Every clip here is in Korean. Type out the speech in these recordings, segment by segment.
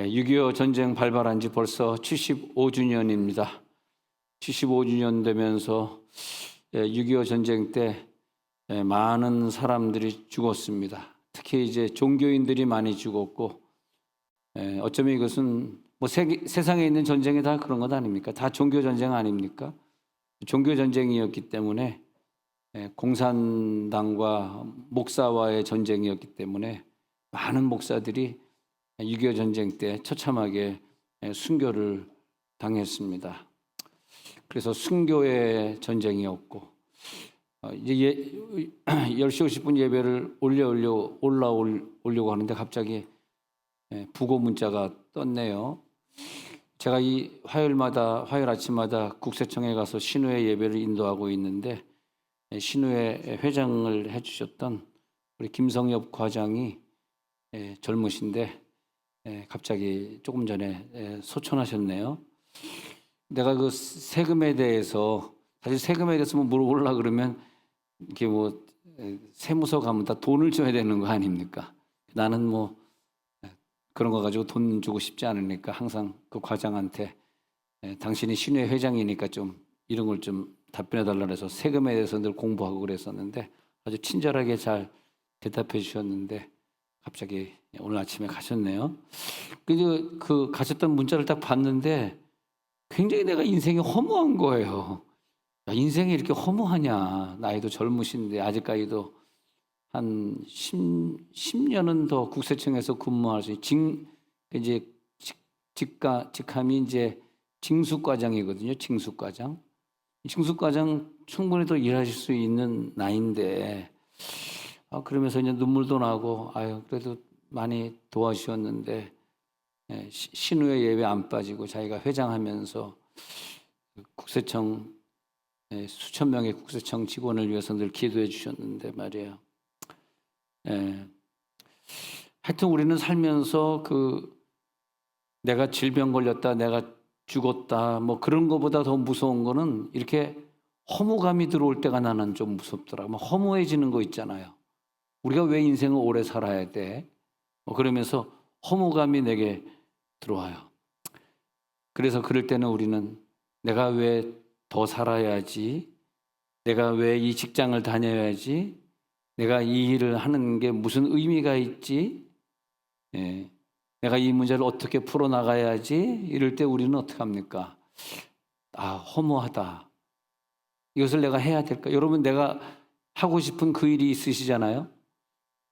6.25 전쟁 발발한 지 벌써 75주년입니다. 75주년 되면서 6.25 전쟁 때 많은 사람들이 죽었습니다. 특히 이제 종교인들이 많이 죽었고, 어쩌면 이것은 뭐 세상에 있는 전쟁이 다 그런 것 아닙니까? 다 종교 전쟁 아닙니까? 종교 전쟁이었기 때문에, 공산당과 목사와의 전쟁이었기 때문에 많은 목사들이 6.25 전쟁 때 처참하게 순교를 당했습니다. 그래서 순교의 전쟁이었고, 이제 10시 50분 예배를 올라오려고 하는데 갑자기 부고 문자가 떴네요. 제가 이 화요일 아침마다 국세청에 가서 신우회 예배를 인도하고 있는데, 신우회 회장을 해주셨던 우리 김성엽 과장이 젊으신데 갑자기 조금 전에 소천하셨네요. 내가 그 세금에 대해서, 사실 세금에 대해서 뭐 물어보려고 그러면 이게 뭐 세무서 가면 다 돈을 줘야 되는 거 아닙니까? 나는 뭐 그런 거 가지고 돈 주고 싶지 않으니까 항상 그 과장한테 당신이 신우회 회장이니까 좀 이런 걸 좀 답변해 달라고 해서 세금에 대해서 늘 공부하고 그랬었는데 아주 친절하게 잘 대답해 주셨는데 갑자기 오늘 아침에 가셨네요. 그 가셨던 문자를 딱 봤는데 굉장히 내가 인생이 허무한 거예요. 야, 인생이 이렇게 허무하냐. 나이도 젊으신데 아직까지도 한 10년은 더 국세청에서 근무할 수 이제 직함이 이제 징수과장이거든요. 징수과장. 징수과장 충분히 더 일하실 수 있는 나이인데, 그러면서 이제 눈물도 나고, 그래도 많이 도와주셨는데, 신우회 예배 안 빠지고 자기가 회장하면서 국세청, 수천 명의 국세청 직원을 위해서 늘 기도해 주셨는데 말이에요. 하여튼 우리는 살면서 내가 질병 걸렸다, 내가 죽었다, 뭐 그런 것보다 더 무서운 거는 이렇게 허무감이 들어올 때가 나는 좀 무섭더라고요. 허무해지는 거 있잖아요. 우리가 왜 인생을 오래 살아야 돼? 그러면서 허무감이 내게 들어와요. 그래서 그럴 때는 우리는 내가 왜 더 살아야지? 내가 왜 이 직장을 다녀야지? 내가 이 일을 하는 게 무슨 의미가 있지? 내가 이 문제를 어떻게 풀어나가야지? 이럴 때 우리는 어떻게 합니까? 허무하다. 이것을 내가 해야 될까? 여러분, 내가 하고 싶은 그 일이 있으시잖아요?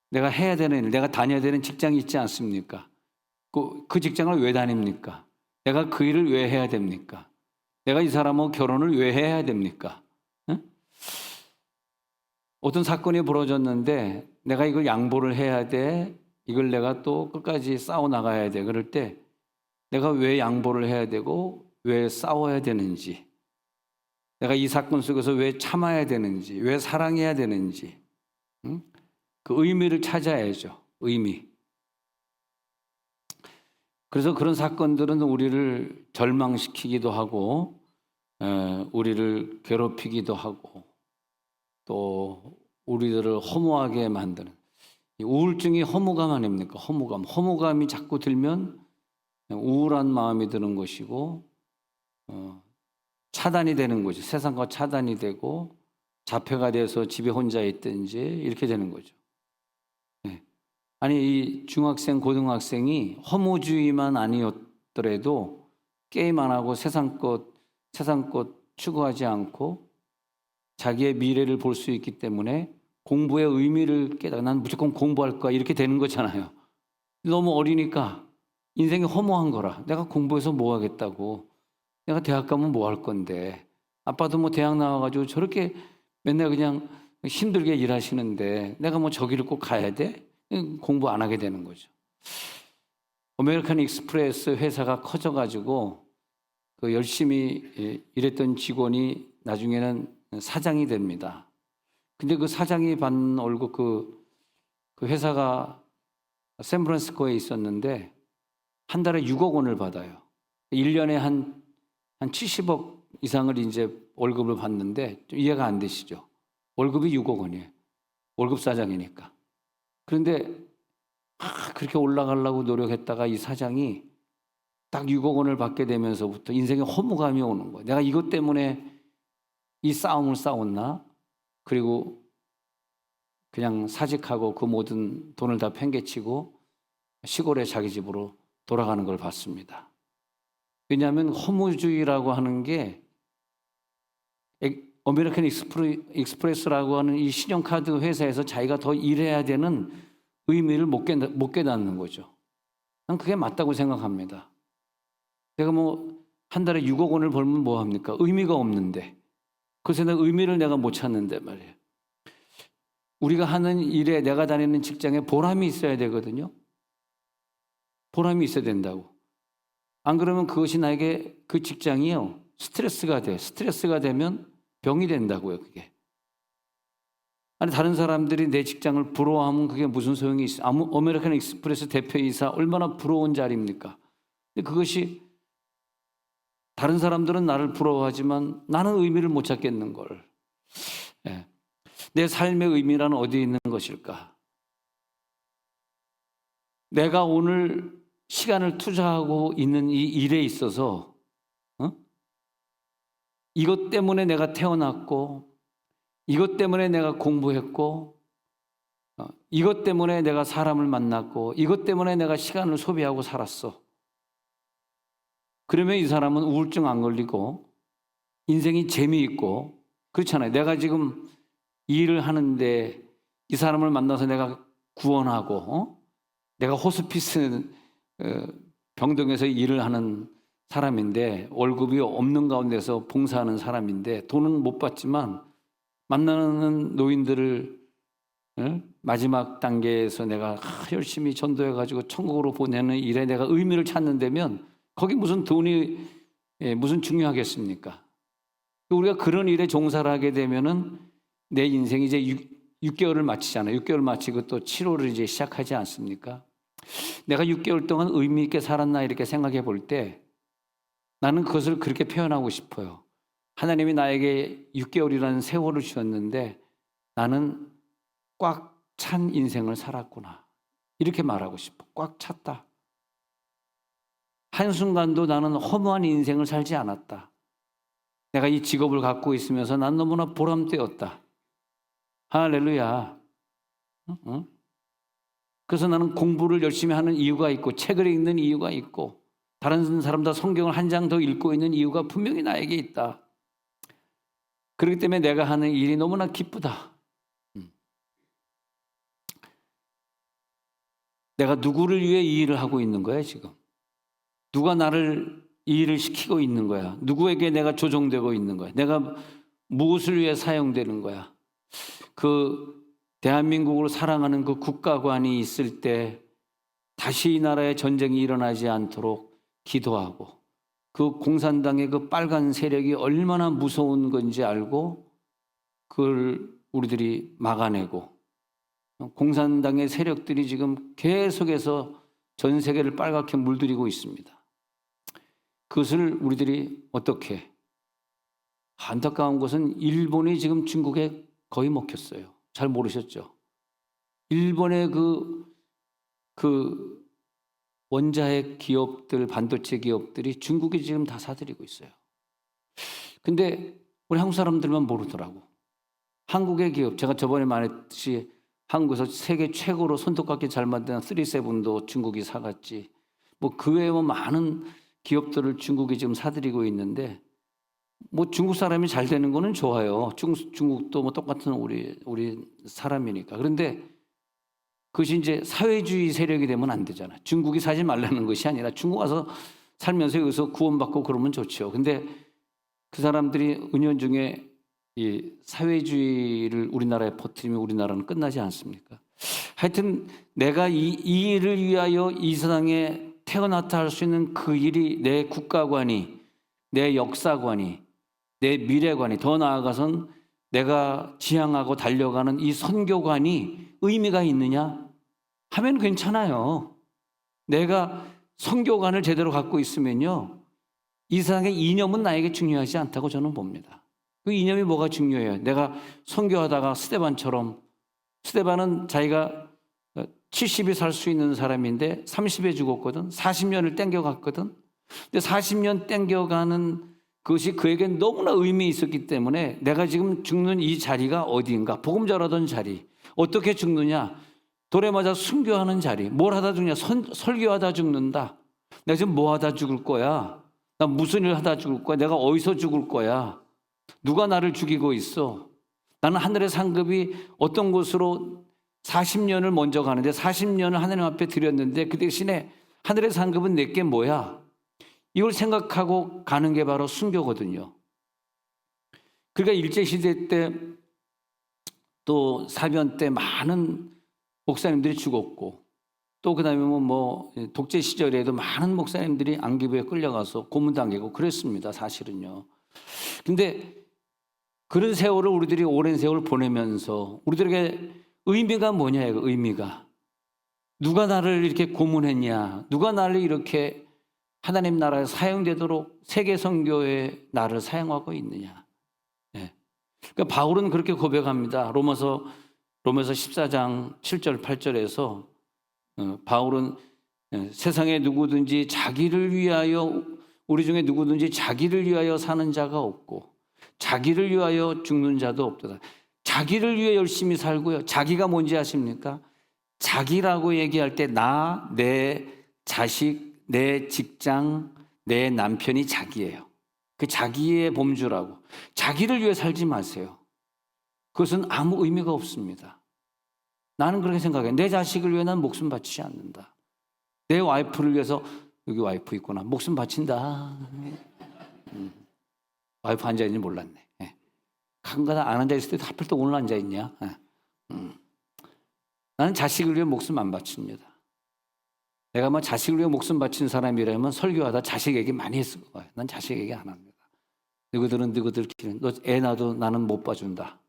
내가 해야 되는 일, 내가 다녀야 되는 직장이 있지 않습니까? 그 직장을 왜 다닙니까? 내가 그 일을 왜 해야 됩니까? 내가 이 사람하고 결혼을 왜 해야 됩니까? 응? 어떤 사건이 벌어졌는데 내가 이걸 양보를 해야 돼. 이걸 내가 또 끝까지 싸워나가야 돼. 그럴 때 내가 왜 양보를 해야 되고 왜 싸워야 되는지, 내가 이 사건 속에서 왜 참아야 되는지, 왜 사랑해야 되는지, 응? 그 의미를 찾아야죠. 의미. 그래서 그런 사건들은 우리를 절망시키기도 하고, 우리를 괴롭히기도 하고, 또 우리들을 허무하게 만드는, 우울증이 허무감 아닙니까? 허무감이 자꾸 들면 우울한 마음이 드는 것이고, 차단이 되는 거죠. 세상과 차단이 되고 자폐가 돼서 집에 혼자 있든지 이렇게 되는 거죠. 아니, 이 중학생, 고등학생이 허무주의만 아니었더라도 게임 안 하고 세상 것 추구하지 않고 자기의 미래를 볼 수 있기 때문에 공부의 의미를 깨달아 난 무조건 공부할 거야 이렇게 되는 거잖아요. 너무 어리니까 인생이 허무한 거라. 내가 공부해서 뭐 하겠다고. 내가 대학 가면 뭐 할 건데. 아빠도 뭐 대학 나와가지고 저렇게 맨날 그냥 힘들게 일하시는데 내가 뭐 저기를 꼭 가야 돼? 공부 안 하게 되는 거죠. 아메리칸 익스프레스 회사가 커져가지고 그 열심히 일했던 직원이 나중에는 사장이 됩니다. 근데 그 사장이 받는 월급, 그 회사가 샌프란시스코에 있었는데 한 달에 6억 원을 받아요. 1년에 한 70억 이상을 이제 월급을 받는데 좀 이해가 안 되시죠? 월급이 6억 원이에요. 월급 사장이니까. 그런데 그렇게 올라가려고 노력했다가 이 사장이 딱 6억 원을 받게 되면서부터 인생에 허무감이 오는 거예요. 내가 이것 때문에 이 싸움을 싸웠나? 그리고 그냥 사직하고 그 모든 돈을 다 팽개치고 시골에 자기 집으로 돌아가는 걸 봤습니다. 왜냐하면 허무주의라고 하는 게 아메리칸 익스프레스라고 하는 이 신용카드 회사에서 자기가 더 일해야 되는 의미를 못 깨닫는 거죠. 난 그게 맞다고 생각합니다. 내가 뭐 한 달에 6억 원을 벌면 뭐 합니까? 의미가 없는데. 그래서 내가 의미를 내가 못 찾는데 말이에요. 우리가 하는 일에, 내가 다니는 직장에 보람이 있어야 되거든요. 보람이 있어야 된다고. 안 그러면 그것이 나에게, 그 직장이요, 스트레스가 돼. 스트레스가 되면 병이 된다고요, 그게. 아니, 다른 사람들이 내 직장을 부러워하면 그게 무슨 소용이 있어? 아메리칸 익스프레스 대표이사 얼마나 부러운 자리입니까? 근데 그것이, 다른 사람들은 나를 부러워하지만 나는 의미를 못 찾겠는 걸. 예. 내 삶의 의미란 어디에 있는 것일까? 내가 오늘 시간을 투자하고 있는 이 일에 있어서 이것 때문에 내가 태어났고, 이것 때문에 내가 공부했고, 이것 때문에 내가 사람을 만났고, 이것 때문에 내가 시간을 소비하고 살았어. 그러면 이 사람은 우울증 안 걸리고 인생이 재미있고, 그렇잖아요. 내가 지금 이 일을 하는데 이 사람을 만나서 내가 구원하고, 내가 호스피스 병동에서 일을 하는 사람인데, 월급이 없는 가운데서 봉사하는 사람인데, 돈은 못 받지만 만나는 노인들을 마지막 단계에서 내가 열심히 전도해가지고 천국으로 보내는 일에 내가 의미를 찾는다면 거기 무슨 돈이 무슨 중요하겠습니까? 우리가 그런 일에 종사를 하게 되면은 내 인생이 이제 6개월을 마치잖아요. 6개월 마치고 또 7월을 이제 시작하지 않습니까? 내가 6개월 동안 의미 있게 살았나 이렇게 생각해 볼 때 나는 그것을 그렇게 표현하고 싶어요. 하나님이 나에게 6개월이라는 세월을 주셨는데 나는 꽉 찬 인생을 살았구나. 이렇게 말하고 싶어. 꽉 찼다. 한순간도 나는 허무한 인생을 살지 않았다. 내가 이 직업을 갖고 있으면서 난 너무나 보람되었다. 할렐루야. 그래서 나는 공부를 열심히 하는 이유가 있고, 책을 읽는 이유가 있고, 다른 사람보다 성경을 한 장 더 읽고 있는 이유가 분명히 나에게 있다. 그렇기 때문에 내가 하는 일이 너무나 기쁘다. 내가 누구를 위해 이 일을 하고 있는 거야, 지금? 누가 나를 이 일을 시키고 있는 거야? 누구에게 내가 조종되고 있는 거야? 내가 무엇을 위해 사용되는 거야? 그 대한민국을 사랑하는 그 국가관이 있을 때 다시 이 나라에 전쟁이 일어나지 않도록 기도하고, 그 공산당의 그 빨간 세력이 얼마나 무서운 건지 알고 그걸 우리들이 막아내고, 공산당의 세력들이 지금 계속해서 전 세계를 빨갛게 물들이고 있습니다. 그것을 우리들이 어떻게, 안타까운 것은 일본이 지금 중국에 거의 먹혔어요. 잘 모르셨죠? 일본의 그 원자핵 기업들, 반도체 기업들이 중국이 지금 다 사들이고 있어요. 근데 우리 한국 사람들만 모르더라고. 한국의 기업, 제가 저번에 말했듯이 한국에서 세계 최고로 손톱깎이 잘 만드는 3세븐도 중국이 사갔지. 뭐 그 외에 뭐 많은 기업들을 중국이 지금 사들이고 있는데, 뭐 중국 사람이 잘 되는 거는 좋아요. 중국도 뭐 똑같은 우리 사람이니까. 그런데 그것이 이제 사회주의 세력이 되면 안 되잖아. 중국이 사지 말라는 것이 아니라 중국 와서 살면서 여기서 구원받고 그러면 좋죠. 근데 그 사람들이 은연중에 이 사회주의를 우리나라에 퍼뜨리면 우리나라는 끝나지 않습니까? 하여튼 내가 이 일을 위하여 이 세상에 태어났다 할 수 있는 그 일이, 내 국가관이, 내 역사관이, 내 미래관이, 더 나아가선 내가 지향하고 달려가는 이 선교관이 의미가 있느냐 하면 괜찮아요. 내가 선교관을 제대로 갖고 있으면요, 이 세상의 이념은 나에게 중요하지 않다고 저는 봅니다. 그 이념이 뭐가 중요해요? 내가 선교하다가 스데반은 자기가 70이 살 수 있는 사람인데 30에 죽었거든. 40년을 땡겨갔거든. 근데 40년 땡겨가는 그것이 그에겐 너무나 의미 있었기 때문에 내가 지금 죽는 이 자리가 어디인가? 복음 전하던 자리. 어떻게 죽느냐? 돌에 맞아 순교하는 자리. 뭘 하다 죽냐? 설교하다 죽는다. 내가 지금 뭐 하다 죽을 거야? 나 무슨 일 하다 죽을 거야? 내가 어디서 죽을 거야? 누가 나를 죽이고 있어? 나는 하늘의 상급이 어떤 곳으로 40년을 먼저 가는데 40년을 하나님 앞에 드렸는데 그 대신에 하늘의 상급은 내게 뭐야? 이걸 생각하고 가는 게 바로 순교거든요. 그러니까 일제시대 때 또 사변 때 많은 목사님들이 죽었고 또 그다음에 뭐 독재 시절에도 많은 목사님들이 안기부에 끌려가서 고문당하고 그랬습니다. 사실은요. 근데 그런 세월을 우리들이 오랜 세월 보내면서 우리들에게 의미가 뭐냐 이거 의미가. 누가 나를 이렇게 고문했냐. 누가 나를 이렇게 하나님 나라에 사용되도록 세계 선교에 나를 사용하고 있느냐. 네. 그러니까 바울은 그렇게 고백합니다. 로마서 14장 7절 8절에서 바울은 세상에 누구든지 자기를 위하여 우리 중에 누구든지 자기를 위하여 사는 자가 없고 자기를 위하여 죽는 자도 없도다. 자기를 위해 열심히 살고요. 자기가 뭔지 아십니까? 자기라고 얘기할 때 나, 내 자식, 내 직장, 내 남편이 자기예요. 그 자기의 범주라고. 자기를 위해 살지 마세요. 그것은 아무 의미가 없습니다. 나는 그렇게 생각해. 내 자식을 위해 난 목숨 바치지 않는다. 내 와이프를 위해서 여기 와이프 있구나. 목숨 바친다. 와이프 앉아있는지 몰랐네. 가끔가다 안 앉아있을 때 하필 또 오늘 앉아있냐. 나는 자식을 위해 목숨 안 바칩니다. 내가 뭐 자식을 위해 목숨 바친 사람이라면 설교하다 자식 얘기 많이 했을 거예요. 난 자식 얘기 안 합니다. 너희들은 너희들 길은 너 애 낳아도 나는 못 봐준다.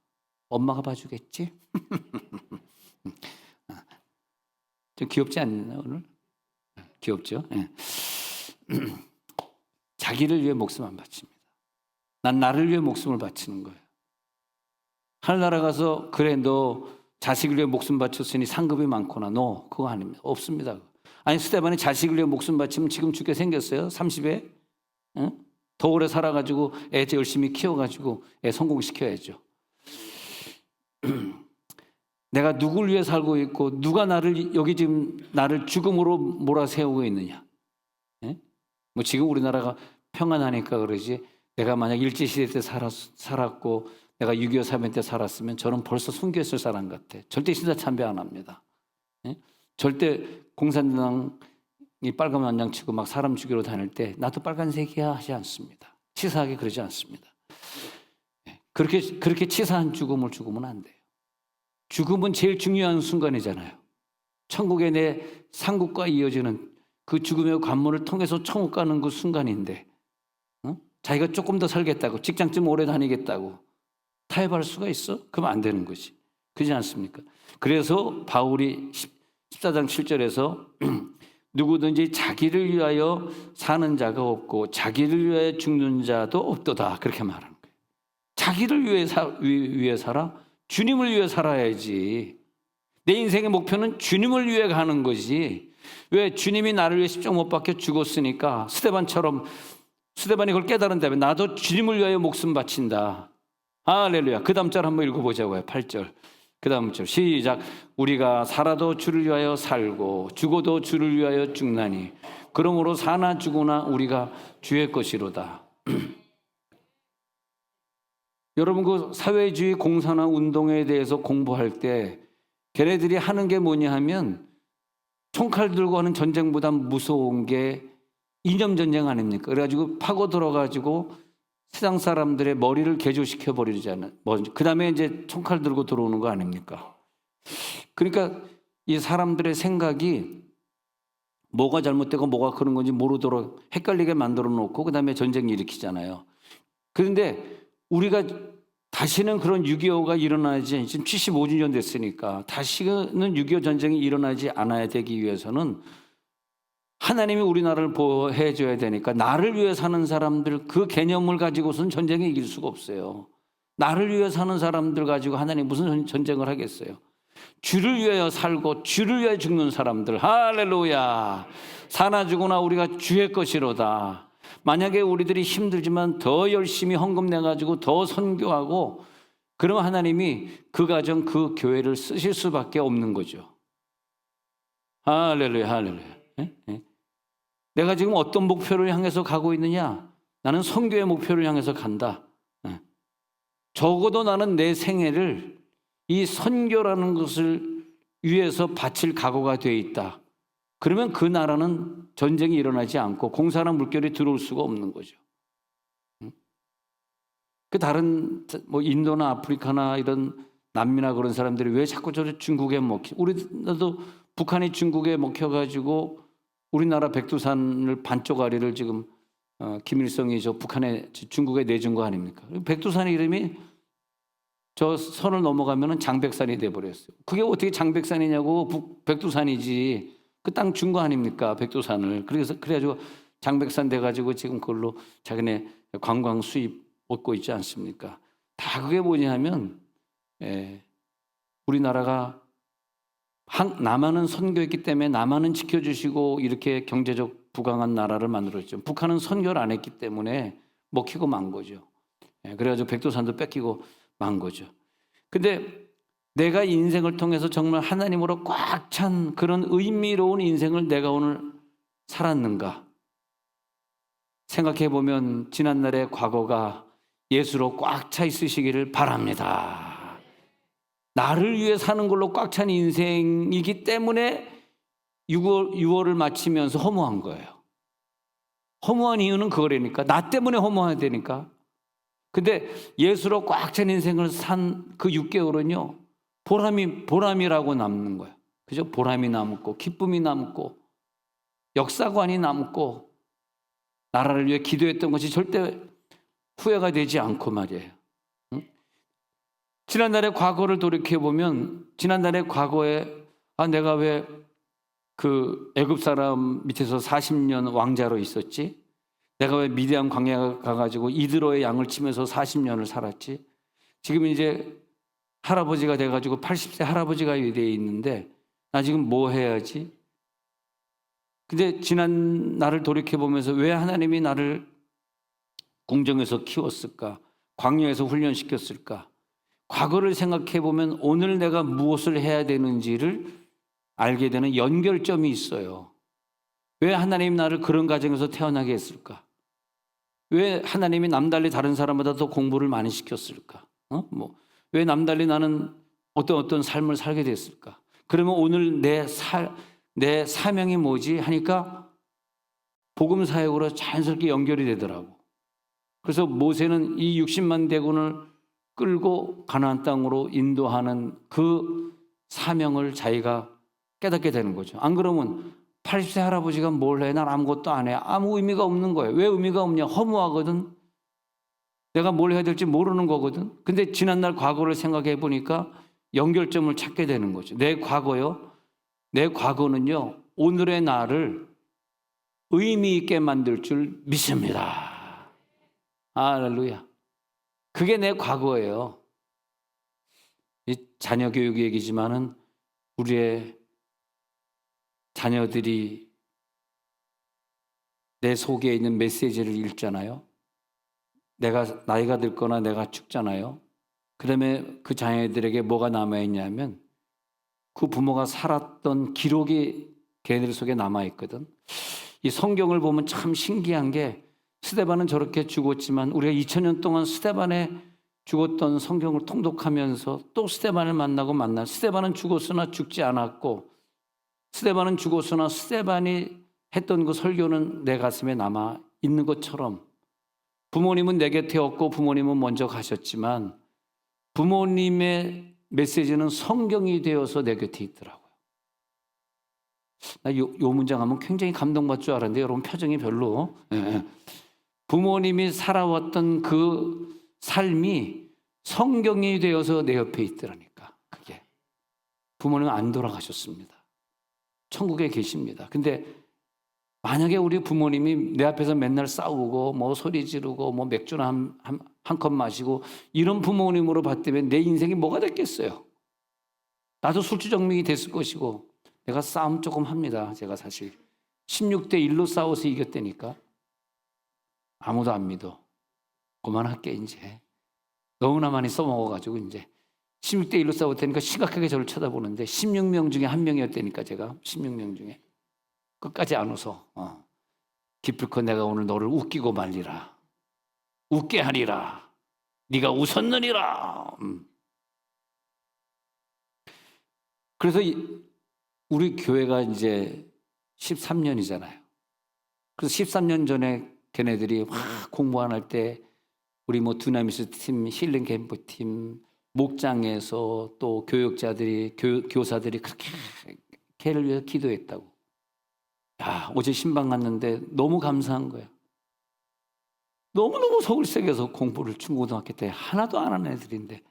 엄마가 봐주겠지? 좀 귀엽지 않나요 오늘? 귀엽죠? 네. 자기를 위해 목숨 안 바칩니다. 난 나를 위해 목숨을 바치는 거예요. 하늘나라 가서 그래 너 자식을 위해 목숨 바쳤으니 상급이 많구나. 그거 아닙니다. 없습니다. 아니 스데반이 자식을 위해 목숨 바치면 지금 죽게 생겼어요. 30에 응? 더 오래 살아가지고 애 열심히 키워가지고 애 성공시켜야죠. 내가 누굴 위해 살고 있고 누가 나를 여기 지금 나를 죽음으로 몰아세우고 있느냐. 예? 뭐 지금 우리나라가 평안하니까 그러지 내가 만약 일제시대 때 살았고 내가 6.25 사변 때 살았으면 저는 벌써 순교했을 사람 같아. 절대 신사 참배 안 합니다. 예? 절대 공산당이 빨간 완장 치고 막 사람 죽이러 다닐 때 나도 빨간색이야 하지 않습니다. 치사하게 그러지 않습니다. 예? 그렇게 치사한 죽음을 죽으면 안 돼요. 죽음은 제일 중요한 순간이잖아요. 천국의 내 상국과 이어지는 그 죽음의 관문을 통해서 천국 가는 그 순간인데 자기가 조금 더 살겠다고 직장 좀 오래 다니겠다고 타협할 수가 있어? 그러면 안 되는 거지. 그렇지 않습니까? 그래서 바울이 14장 7절에서 누구든지 자기를 위하여 사는 자가 없고 자기를 위하여 죽는 자도 없도다 그렇게 말하는 거예요. 자기를 위해 살아? 주님을 위해 살아야지. 내 인생의 목표는 주님을 위해 가는 거지. 왜? 주님이 나를 위해 십자가 못 박혀 죽었으니까 스데반이 그걸 깨달은 다음에 나도 주님을 위하여 목숨 바친다. 할렐루야. 그 다음 절 한번 읽어보자고요. 8절. 그 다음 절 시작. 우리가 살아도 주를 위하여 살고 죽어도 주를 위하여 죽나니 그러므로 사나 죽으나 우리가 주의 것이로다. 여러분 그 사회주의 공산화 운동에 대해서 공부할 때 걔네들이 하는 게 뭐냐 하면 총칼 들고 하는 전쟁보다 무서운 게 이념 전쟁 아닙니까? 그래가지고 파고 들어가지고 세상 사람들의 머리를 개조시켜 버리잖아요. 그 다음에 이제 총칼 들고 들어오는 거 아닙니까? 그러니까 이 사람들의 생각이 뭐가 잘못되고 뭐가 그런 건지 모르도록 헷갈리게 만들어 놓고 그 다음에 전쟁 일으키잖아요. 그런데 우리가 다시는 그런 6.25가 일어나지, 지금 75주년 됐으니까 다시는 6.25 전쟁이 일어나지 않아야 되기 위해서는 하나님이 우리나라를 보호해 줘야 되니까 나를 위해 사는 사람들 그 개념을 가지고서는 전쟁에 이길 수가 없어요. 나를 위해 사는 사람들 가지고 하나님 무슨 전쟁을 하겠어요. 주를 위하여 살고 주를 위하여 죽는 사람들. 할렐루야. 사나 죽으나 우리가 주의 것이로다. 만약에 우리들이 힘들지만 더 열심히 헌금 내가지고 더 선교하고, 그러면 하나님이 그 가정, 그 교회를 쓰실 수밖에 없는 거죠. 할렐루야, 할렐루야. 내가 지금 어떤 목표를 향해서 가고 있느냐? 나는 선교의 목표를 향해서 간다. 적어도 나는 내 생애를 이 선교라는 것을 위해서 바칠 각오가 되어 있다. 그러면 그 나라는 전쟁이 일어나지 않고 공사나 물결이 들어올 수가 없는 거죠. 그 다른 뭐 인도나 아프리카나 이런 남미나 그런 사람들이 왜 자꾸 저 중국에 먹히? 우리나라도 북한이 중국에 먹혀가지고 우리나라 백두산을 반쪽아리를 지금 김일성이 저 북한에 중국에 내준 거 아닙니까? 백두산의 이름이 저 선을 넘어가면은 장백산이 돼버렸어요. 그게 어떻게 장백산이냐고. 백두산이지. 그 땅 준 거 아닙니까? 백두산을. 그래가지고 장백산 돼가지고 지금 그걸로 자기네 관광 수입 얻고 있지 않습니까? 다 그게 뭐냐면 우리나라가 남한은 선교했기 때문에 남한은 지켜주시고 이렇게 경제적 부강한 나라를 만들었죠. 북한은 선교를 안 했기 때문에 먹히고 만 거죠. 그래가지고 백두산도 뺏기고 만 거죠. 근데 내가 인생을 통해서 정말 하나님으로 꽉 찬 그런 의미로운 인생을 내가 오늘 살았는가 생각해 보면 지난날의 과거가 예수로 꽉 차 있으시기를 바랍니다. 나를 위해 사는 걸로 꽉 찬 인생이기 때문에 6월을 마치면서 허무한 거예요. 허무한 이유는 그거라니까. 나 때문에 허무해야 되니까. 근데 예수로 꽉 찬 인생을 산 그 6개월은요, 보람이라고 남는 거예요. 그죠? 보람이 남고, 기쁨이 남고, 역사관이 남고, 나라를 위해 기도했던 것이 절대 후회가 되지 않고 말이에요. 지난날의 과거를 돌이켜보면, 지난날의 과거에, 내가 왜 그 애굽 사람 밑에서 40년 왕자로 있었지? 내가 왜 미디안 광야에 가가지고 이드로의 양을 치면서 40년을 살았지? 지금 이제 할아버지가 돼가지고 80세 할아버지가 되어 있는데 나 지금 뭐 해야지? 근데 지난 날을 돌이켜보면서 왜 하나님이 나를 궁정에서 키웠을까? 광야에서 훈련시켰을까? 과거를 생각해보면 오늘 내가 무엇을 해야 되는지를 알게 되는 연결점이 있어요. 왜 하나님이 나를 그런 가정에서 태어나게 했을까? 왜 하나님이 남달리 다른 사람보다 더 공부를 많이 시켰을까? 왜 남달리 나는 어떤 삶을 살게 됐을까? 그러면 오늘 내 사명이 뭐지? 하니까 복음 사역으로 자연스럽게 연결이 되더라고. 그래서 모세는 이 60만 대군을 끌고 가나안 땅으로 인도하는 그 사명을 자기가 깨닫게 되는 거죠. 안 그러면 80세 할아버지가 뭘 해? 난 아무것도 안 해. 아무 의미가 없는 거예요. 왜 의미가 없냐? 허무하거든. 내가 뭘 해야 될지 모르는 거거든. 근데 지난날 과거를 생각해 보니까 연결점을 찾게 되는 거죠. 내 과거요. 내 과거는요, 오늘의 나를 의미 있게 만들 줄 믿습니다. 할렐루야. 그게 내 과거예요. 이 자녀 교육 얘기지만은 우리의 자녀들이 내 속에 있는 메시지를 읽잖아요. 내가 나이가 들거나 내가 죽잖아요. 그다음에 그 자녀들에게 뭐가 남아있냐면 그 부모가 살았던 기록이 걔네들 속에 남아있거든. 이 성경을 보면 참 신기한 게 스데반은 저렇게 죽었지만 우리가 2000년 동안 스데반에 죽었던 성경을 통독하면서 또 스데반을 만나 스데반은 죽었으나 죽지 않았고 스데반은 죽었으나 스데반이 했던 그 설교는 내 가슴에 남아 있는 것처럼 부모님은 내 곁에 없고 부모님은 먼저 가셨지만 부모님의 메시지는 성경이 되어서 내 곁에 있더라고요. 나 요 문장 하면 굉장히 감동받을 줄 알았는데 여러분 표정이 별로. 부모님이 살아왔던 그 삶이 성경이 되어서 내 옆에 있더라니까. 그게 부모님은 안 돌아가셨습니다. 천국에 계십니다. 근데 만약에 우리 부모님이 내 앞에서 맨날 싸우고 뭐 소리 지르고 뭐 맥주나 한 컵 마시고 이런 부모님으로 봤다면 내 인생이 뭐가 됐겠어요? 나도 술주정맥이 됐을 것이고 내가 싸움 조금 합니다. 제가 사실 16대 1로 싸워서 이겼다니까. 아무도 안 믿어. 그만할게 이제. 너무나 많이 써먹어가지고 이제 16대 1로 싸웠다니까 심각하게 저를 쳐다보는데 16명 중에 한 명이었다니까 제가 16명 중에 끝까지 안 웃어. 기필코 내가 오늘 너를 웃기고 말리라. 웃게 하리라. 네가 웃었느니라. 그래서 우리 교회가 이제 13년이잖아요. 그래서 13년 전에 걔네들이 공부 안 할 때 우리 뭐 두나미스 팀, 힐링 캠프 팀, 목장에서 또 교육자들이 교사들이 그렇게 걔를 위해서 기도했다고. 야, 어제 신방 갔는데 너무 감사한 거야. 너무너무 속을 새겨서 공부를 중고등학교 때 하나도 안 하는 애들인데.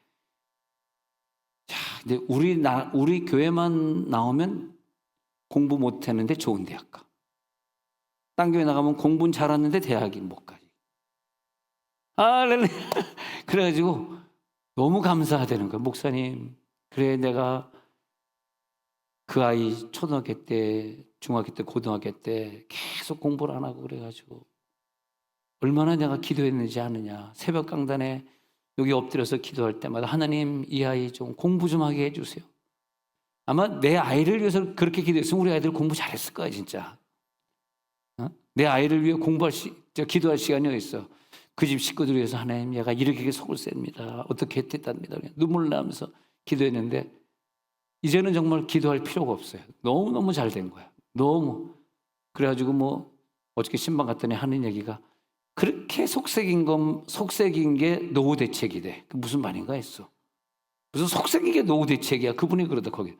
자, 근데 우리 교회만 나오면 공부 못 했는데 좋은 대학 가. 딴 교회 나가면 공부는 잘하는데 대학이 못 가지. 할렐루야. 그래가지고 너무 감사하다는 거야. 목사님, 그래 내가 그 아이 초등학교 때, 중학교 때, 고등학교 때 계속 공부를 안 하고 그래가지고 얼마나 내가 기도했는지 아느냐. 새벽 강단에 여기 엎드려서 기도할 때마다 하나님 이 아이 좀 공부 좀 하게 해주세요. 아마 내 아이를 위해서 그렇게 기도했으면 우리 아이들 공부 잘했을 거야 진짜. 내 아이를 위해 기도할 시간이 어디 있어. 그 집 식구들 위해서 하나님 얘가 이렇게 속을 셉니다. 어떻게 했답니다. 눈물 나면서 기도했는데 이제는 정말 기도할 필요가 없어요. 너무너무 잘 된 거야. 너무. 그래가지고 뭐 어저께 신방 갔더니 하는 얘기가 그렇게 속색인 게 노후 대책이 돼. 무슨 말인가 했어. 무슨 속색인 게 노후 대책이야. 그분이 그러다 거기.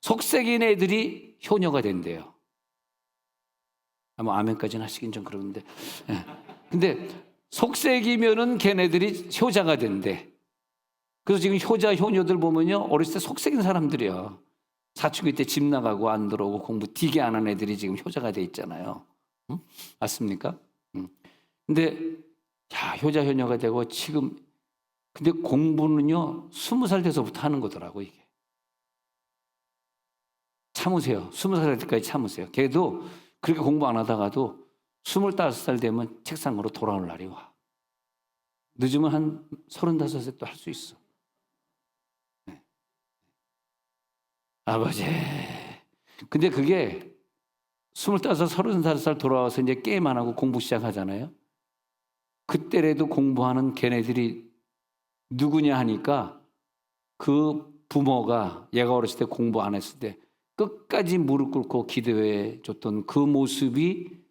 속색인 애들이 효녀가 된대요. 뭐 아멘까지는 하시긴 좀 그러는데. 근데 속색이면은 걔네들이 효자가 된대. 그래서 지금 효녀들 보면요. 어렸을 때 속색인 사람들이야. 사춘기 때 집 나가고 안 들어오고 공부 되게 안 하는 애들이 지금 효자가 돼 있잖아요. 응? 맞습니까? 근데 효자 효녀가 되고 지금 근데 공부는요 20살 돼서부터 하는 거더라고 이게. 참으세요. 20살 될 때까지 참으세요. 걔도 그렇게 공부 안 하다가도 25살 되면 책상으로 돌아올 날이 와. 늦으면 한 35세 또 할 수 있어. 네. 아버지. 근데 그게 25, 35살 돌아와서 이제 게임 안 하고 공부 시작하잖아요. 그때라도 공부하는 걔네들이 누구냐 하니까 그 부모가 얘가 어렸을 때 공부 안 했을 때 끝까지 무릎 꿇고 기도해 줬던 그 모습이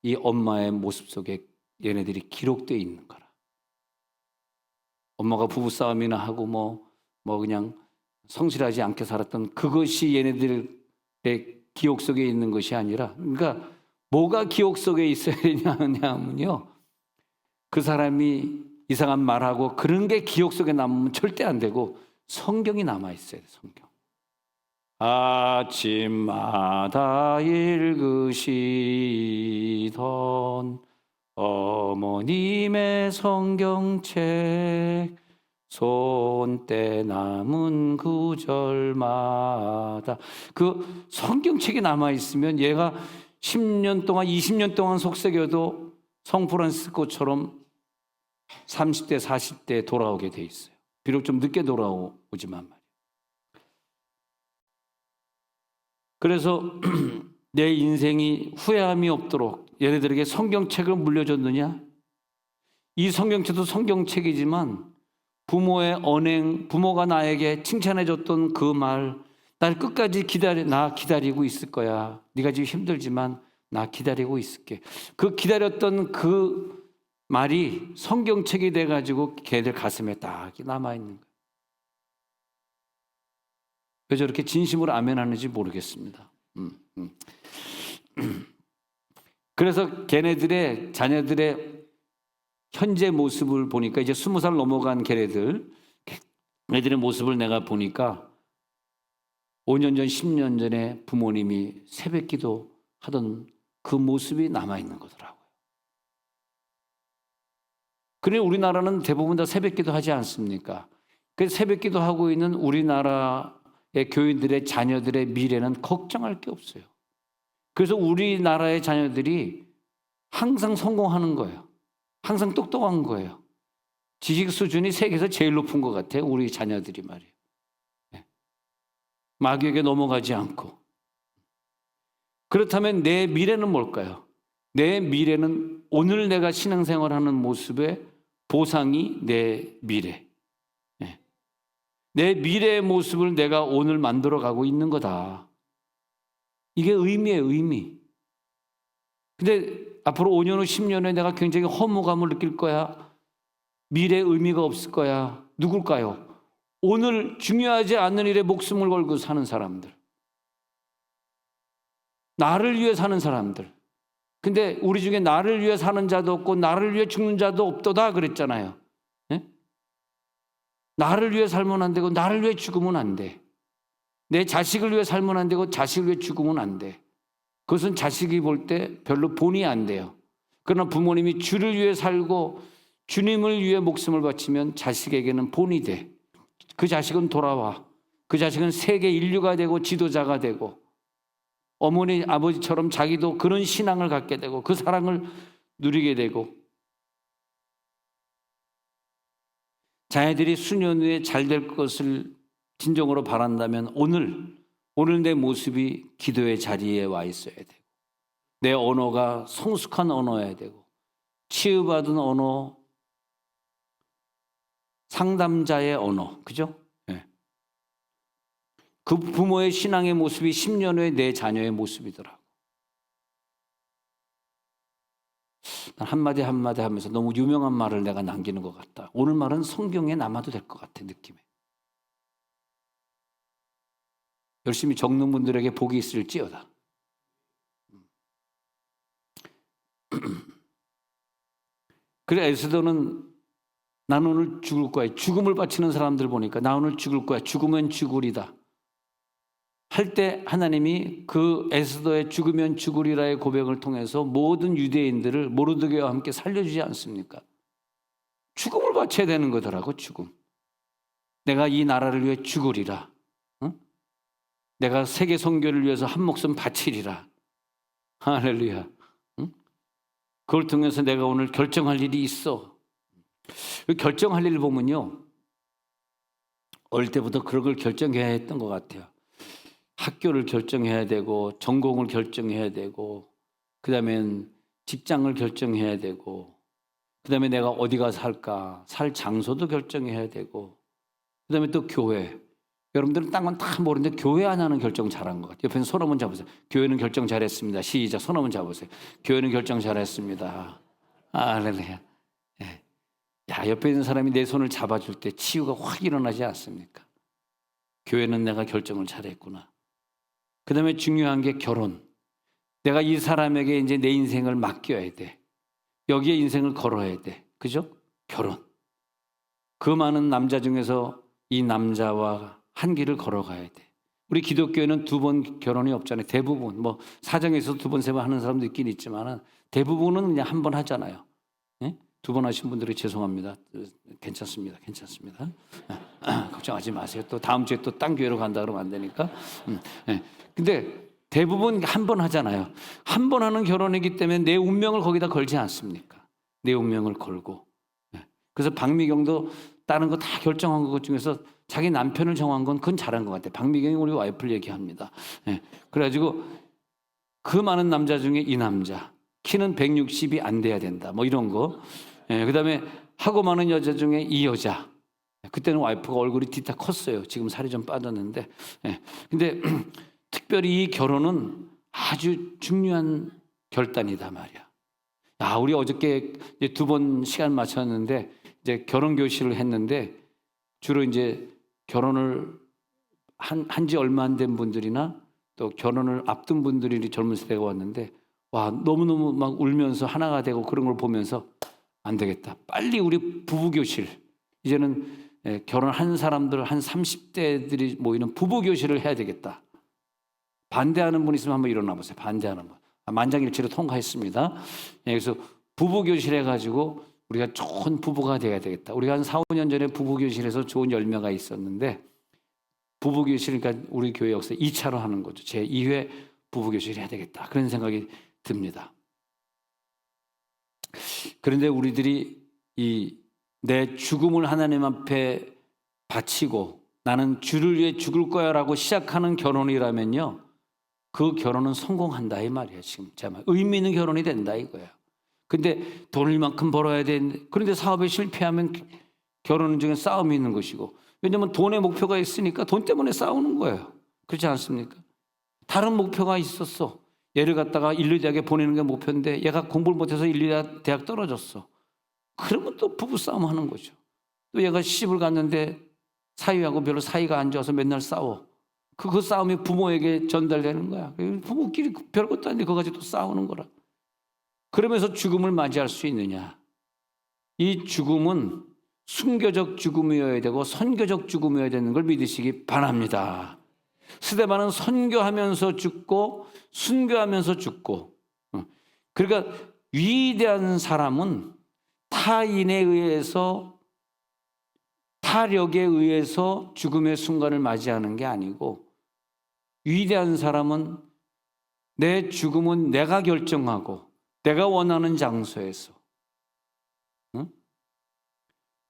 이 엄마의 모습 속에 얘네들이 기록되어 있는 거라. 엄마가 부부싸움이나 하고 뭐 그냥 성실하지 않게 살았던 그것이 얘네들의 기억 속에 있는 것이 아니라 그러니까 뭐가 기억 속에 있어야 되냐면요. 그 사람이 이상한 말하고 그런 게 기억 속에 남으면 절대 안 되고 성경이 남아 있어야 돼. 성경. 아침마다 읽으시던 어머님의 성경책 손때 남은 구절마다 그 성경책이 남아 있으면 얘가 10년 동안 20년 동안 속삭여도 성프란시스코처럼 30대 40대에 돌아오게 돼 있어요. 비록 좀 늦게 돌아오지만 말이에요. 그래서 내 인생이 후회함이 없도록 얘네들에게 성경책을 물려줬느냐? 이 성경책도 성경책이지만 부모의 언행, 부모가 나에게 칭찬해줬던 그 말, 날 끝까지 나 기다리고 있을 거야. 네가 지금 힘들지만 나 기다리고 있을게. 그 기다렸던 그 말이 성경책이 돼가지고 걔들 가슴에 딱 남아있는 거예요. 왜 저렇게 진심으로 아멘하는지 모르겠습니다. 그래서 걔네들의 자녀들의 현재 모습을 보니까 이제 20살 넘어간 걔네들의 모습을 내가 보니까 5년 전, 10년 전에 부모님이 새벽기도 하던 그 모습이 남아있는 거더라고요. 그래 우리나라는 대부분 다 새벽기도 하지 않습니까? 그래서 새벽기도 하고 있는 우리나라 교인들의 자녀들의 미래는 걱정할 게 없어요. 그래서 우리나라의 자녀들이 항상 성공하는 거예요. 항상 똑똑한 거예요. 지식 수준이 세계에서 제일 높은 것 같아요. 우리 자녀들이 말이에요. 마귀에게 넘어가지 않고. 그렇다면 내 미래는 뭘까요? 내 미래는 오늘 내가 신앙생활하는 모습의 보상이 내 미래. 내 미래의 모습을 내가 오늘 만들어가고 있는 거다. 이게 의미예요, 의미. 근데 앞으로 5년 후, 10년 후에 내가 굉장히 허무감을 느낄 거야. 미래의 의미가 없을 거야. 누굴까요? 오늘 중요하지 않은 일에 목숨을 걸고 사는 사람들. 나를 위해 사는 사람들. 근데 우리 중에 나를 위해 사는 자도 없고 나를 위해 죽는 자도 없도다 그랬잖아요. 네? 나를 위해 살면 안 되고 나를 위해 죽으면 안 돼. 내 자식을 위해 살면 안 되고 자식을 위해 죽으면 안 돼. 그것은 자식이 볼 때 별로 본의 안 돼요. 그러나 부모님이 주를 위해 살고 주님을 위해 목숨을 바치면 자식에게는 본이 돼. 그 자식은 돌아와. 그 자식은 세계 인류가 되고 지도자가 되고 어머니 아버지처럼 자기도 그런 신앙을 갖게 되고 그 사랑을 누리게 되고 자녀들이 수년 후에 잘 될 것을 진정으로 바란다면 오늘 내 모습이 기도의 자리에 와 있어야 되고 내 언어가 성숙한 언어여야 되고 치유받은 언어, 상담자의 언어, 그죠? 네. 그 부모의 신앙의 모습이 10년 후에 내 자녀의 모습이더라고. 한마디 한마디 하면서 너무 유명한 말을 내가 남기는 것 같다. 오늘 말은 성경에 남아도 될 것 같아, 느낌에. 열심히 적는 분들에게 복이 있을지어다. 그래 에스더는 난 오늘 죽을 거야. 죽음을 바치는 사람들 보니까 나 오늘 죽을 거야. 죽으면 죽으리다. 할 때 하나님이 그 에스더의 죽으면 죽으리라의 고백을 통해서 모든 유대인들을 모르드게와 함께 살려주지 않습니까? 죽음을 바쳐야 되는 거더라고. 죽음. 내가 이 나라를 위해 죽으리라. 응? 내가 세계 선교를 위해서 한 목숨 바치리라. 할렐루야. 응? 그걸 통해서 내가 오늘 결정할 일이 있어. 결정할 일을 보면요, 어릴 때부터 그런 걸 결정해야 했던 것 같아요. 학교를 결정해야 되고 전공을 결정해야 되고 그다음엔 직장을 결정해야 되고 그다음에 내가 어디 가서 살까, 살 장소도 결정해야 되고 그다음에 또 교회. 여러분들은 딴 건 다 모르는데 교회 하나는 결정 잘한 것 같아요. 옆에서 손 한번 잡으세요. 교회는 결정 잘했습니다. 시작. 손 한번 잡으세요. 교회는 결정 잘했습니다. 할렐루야. 네. 야, 옆에 있는 사람이 내 손을 잡아줄 때 치유가 확 일어나지 않습니까? 교회는 내가 결정을 잘했구나. 그 다음에 중요한 게 결혼. 내가 이 사람에게 이제 내 인생을 맡겨야 돼. 여기에 인생을 걸어야 돼. 그죠? 결혼. 그 많은 남자 중에서 이 남자와 한 길을 걸어가야 돼. 우리 기독교에는 2번 결혼이 없잖아요. 대부분. 뭐 사정에서 2번, 3번 하는 사람도 있긴 있지만 대부분은 그냥 한 번 하잖아요. 네? 2번 하신 분들이 죄송합니다. 괜찮습니다. 괜찮습니다. 걱정하지 마세요. 또 다음 주에 또 딴 교회로 간다 그러면 안 되니까. 네. 근데 대부분 한 번 하잖아요. 한 번 하는 결혼이기 때문에 내 운명을 거기다 걸지 않습니까? 내 운명을 걸고. 네. 그래서 박미경도 다른 거 다 결정한 것 중에서 자기 남편을 정한 건 그건 잘한 것 같아요. 박미경이 우리 와이프를 얘기합니다. 네. 그래가지고 그 많은 남자 중에 이 남자. 키는 160이 안 돼야 된다. 뭐 이런 거. 그 다음에 하고 많은 여자 중에 이 여자. 그때는 와이프가 얼굴이 뒤타 컸어요. 지금 살이 좀 빠졌는데. 근데 특별히 이 결혼은 아주 중요한 결단이다 말이야. 야, 우리 어저께 이제 2번 시간 맞췄는데 이제 결혼 교실을 했는데 주로 이제 결혼을 한 지 얼마 안 된 분들이나 또 결혼을 앞둔 분들이 젊은 세대가 왔는데 와, 너무너무 막 울면서 하나가 되고 그런 걸 보면서 안 되겠다. 빨리 우리 부부교실, 이제는 결혼한 사람들 한 30대들이 모이는 부부교실을 해야 되겠다. 반대하는 분 있으면 한번 일어나 보세요. 반대하는 분. 만장일치로 통과했습니다. 그래서 부부교실 해가지고 우리가 좋은 부부가 돼야 되겠다. 우리가 한 4, 5년 전에 부부교실에서 좋은 열매가 있었는데 부부교실, 그러니까 우리 교회 역사 2차로 하는 거죠. 제 2회 부부교실 해야 되겠다. 그런 생각이 듭니다. 그런데 우리들이 내 죽음을 하나님 앞에 바치고 나는 주를 위해 죽을 거야 라고 시작하는 결혼이라면요, 그 결혼은 성공한다 이 말이에요. 지금 제 말, 의미 있는 결혼이 된다 이거예요. 근데 돈을 이만큼 벌어야 되는데, 그런데 사업에 실패하면 결혼 중에 싸움이 있는 것이고, 왜냐하면 돈의 목표가 있으니까 돈 때문에 싸우는 거예요. 그렇지 않습니까? 다른 목표가 있었어. 얘를 갖다가 인류대학에 보내는 게 목표인데 얘가 공부를 못해서 인류대학 떨어졌어. 그러면 또 부부싸움 하는 거죠. 또 얘가 시집을 갔는데 사위하고 별로 사이가 안 좋아서 맨날 싸워. 그 싸움이 부모에게 전달되는 거야. 부모끼리 별것도 아닌데 그거 가지고 또 싸우는 거라. 그러면서 죽음을 맞이할 수 있느냐? 이 죽음은 순교적 죽음이어야 되고 선교적 죽음이어야 되는 걸 믿으시기 바랍니다. 스데반은 선교하면서 죽고 순교하면서 죽고, 그러니까 위대한 사람은 타인에 의해서, 타력에 의해서 죽음의 순간을 맞이하는 게 아니고, 위대한 사람은 내 죽음은 내가 결정하고 내가 원하는 장소에서,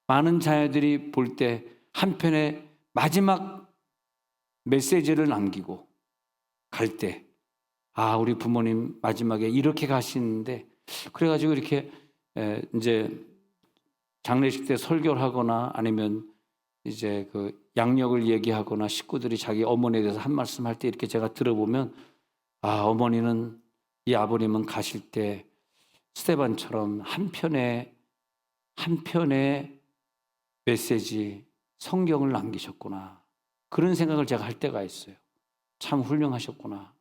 많은 자녀들이 볼 때 한편의 마지막 메시지를 남기고 갈 때, 아, 우리 부모님 마지막에 이렇게 가시는데, 그래가지고 이렇게 이제 장례식 때 설교를 하거나 아니면 이제 그 양력을 얘기하거나 식구들이 자기 어머니에 대해서 한 말씀 할 때 이렇게 제가 들어보면, 아, 어머니는, 이 아버님은 가실 때 스데반처럼 한편의 메시지, 성경을 남기셨구나. 그런 생각을 제가 할 때가 있어요. 참 훌륭하셨구나.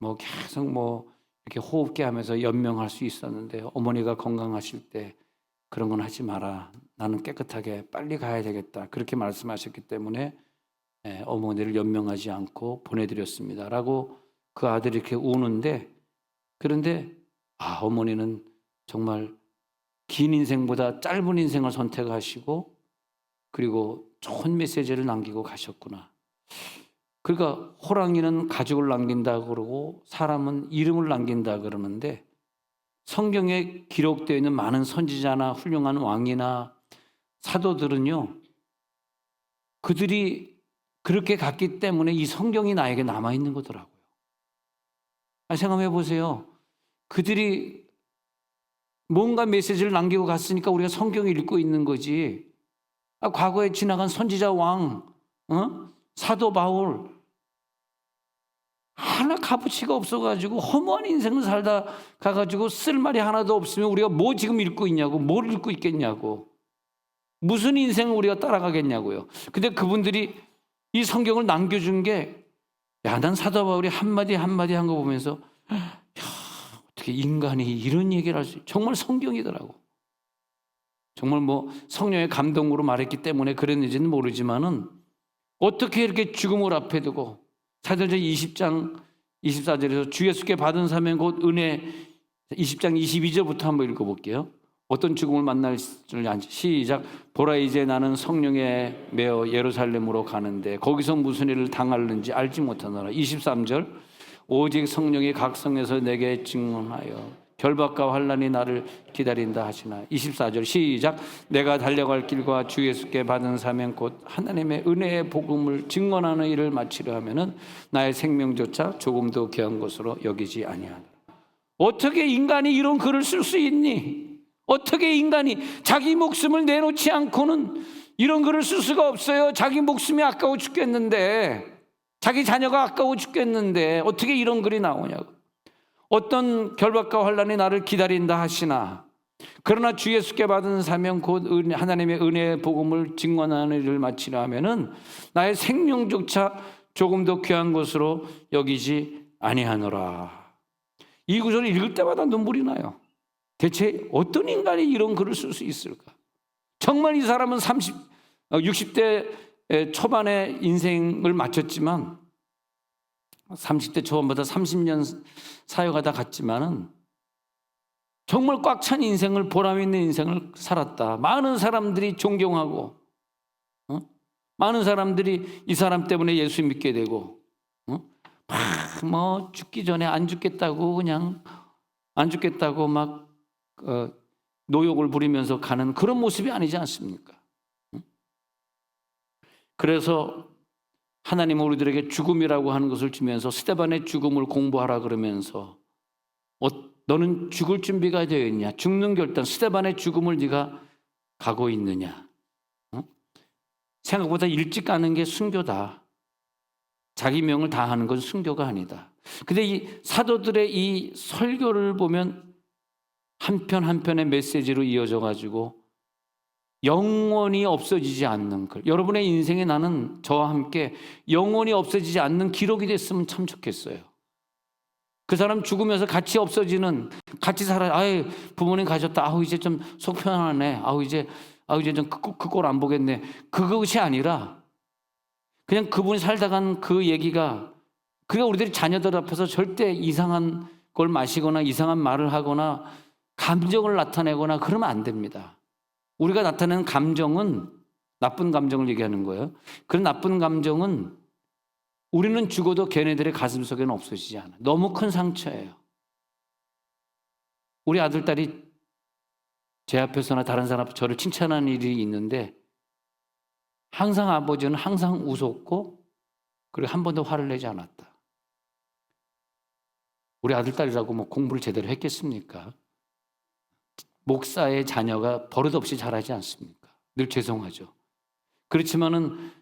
뭐 계속 뭐 이렇게 호흡기 하면서 연명할 수 있었는데, 어머니가 건강하실 때 그런 건 하지 마라. 나는 깨끗하게 빨리 가야 되겠다. 그렇게 말씀하셨기 때문에 어머니를 연명하지 않고 보내드렸습니다. 라고 그 아들이 이렇게 우는데, 그런데 어머니는 정말 긴 인생보다 짧은 인생을 선택하시고 그리고 좋은 메시지를 남기고 가셨구나. 그러니까 호랑이는 가죽을 남긴다 그러고 사람은 이름을 남긴다 그러는데, 성경에 기록되어 있는 많은 선지자나 훌륭한 왕이나 사도들은요, 그들이 그렇게 갔기 때문에 이 성경이 나에게 남아있는 거더라고요. 생각해 보세요. 그들이 뭔가 메시지를 남기고 갔으니까 우리가 성경을 읽고 있는 거지. 과거에 지나간 선지자 왕, 사도 바울, 하나 값어치가 없어가지고 허무한 인생을 살다 가가지고 쓸 말이 하나도 없으면 우리가 뭐 지금 읽고 있냐고, 뭘 읽고 있겠냐고, 무슨 인생을 우리가 따라가겠냐고요. 근데 그분들이 이 성경을 남겨준 게, 야, 난 사도 바울이 한마디 한마디 한 거 보면서, 야, 어떻게 인간이 이런 얘기를 할 수, 정말 성경이더라고. 정말 뭐 성령의 감동으로 말했기 때문에 그랬는지는 모르지만은, 어떻게 이렇게 죽음을 앞에 두고, 사도행전 20장 24절에서 주 예수께 받은 사명 곧 은혜, 20장 22절부터 한번 읽어볼게요. 어떤 죽음을 만날 줄 알지? 시작. 보라, 이제 나는 성령에 매어 예루살렘으로 가는데 거기서 무슨 일을 당할는지 알지 못하노라. 23절. 오직 성령이 각 성에서 내게 증언하여 결박과 환난이 나를 기다린다 하시나. 24절 시작. 내가 달려갈 길과 주 예수께 받은 사명 곧 하나님의 은혜의 복음을 증언하는 일을 마치려 하면은 나의 생명조차 조금도 귀한 것으로 여기지 아니하노라. 어떻게 인간이 이런 글을 쓸 수 있니? 어떻게 인간이 자기 목숨을 내놓지 않고는 이런 글을 쓸 수가 없어요. 자기 목숨이 아까워 죽겠는데, 자기 자녀가 아까워 죽겠는데 어떻게 이런 글이 나오냐고. 어떤 결박과 환난이 나를 기다린다 하시나, 그러나 주 예수께 받은 사명 곧 하나님의 은혜의 복음을 증언하는 일을 마치려 하면은 나의 생명조차 조금 더 귀한 것으로 여기지 아니하노라. 이 구절을 읽을 때마다 눈물이 나요. 대체 어떤 인간이 이런 글을 쓸 수 있을까? 정말 이 사람은 60대 초반에 인생을 마쳤지만, 30대 초반보다 30년 사역하다 갔지만은 정말 꽉 찬 인생을, 보람 있는 인생을 살았다. 많은 사람들이 존경하고 많은 사람들이 이 사람 때문에 예수 믿게 되고, 막 죽기 전에 안 죽겠다고 그냥 안 죽겠다고 막 노욕을 부리면서 가는 그런 모습이 아니지 않습니까? 그래서 하나님은 우리들에게 죽음이라고 하는 것을 주면서 스데반의 죽음을 공부하라 그러면서 너는 죽을 준비가 되어 있냐? 죽는 결단, 스데반의 죽음을 네가 가고 있느냐? 생각보다 일찍 가는 게 순교다. 자기 명을 다하는 건 순교가 아니다. 근데 이 사도들의 이 설교를 보면 한편 한편의 메시지로 이어져 가지고 영원히 없어지지 않는 글. 여러분의 인생에 나는 저와 함께 영원히 없어지지 않는 기록이 됐으면 참 좋겠어요. 그 사람 죽으면서 같이 없어지는, 같이 살아. 아유, 부모님 가셨다. 아우, 이제 좀 속 편하네. 아우, 이제 좀 그 꼴 안 보겠네. 그것이 아니라 그냥 그분이 살다 간 그 얘기가, 그러니까 우리들이 자녀들 앞에서 절대 이상한 걸 마시거나 이상한 말을 하거나 감정을 나타내거나 그러면 안 됩니다. 우리가 나타내는 감정은 나쁜 감정을 얘기하는 거예요. 그런 나쁜 감정은 우리는 죽어도 걔네들의 가슴 속에는 없어지지 않아. 너무 큰 상처예요. 우리 아들, 딸이 제 앞에서나 다른 사람 앞에 저를 칭찬하는 일이 있는데 항상 아버지는 항상 웃었고 그리고 한 번도 화를 내지 않았다. 우리 아들, 딸이라고 뭐 공부를 제대로 했겠습니까? 목사의 자녀가 버릇없이 잘하지 않습니까? 늘 죄송하죠. 그렇지만은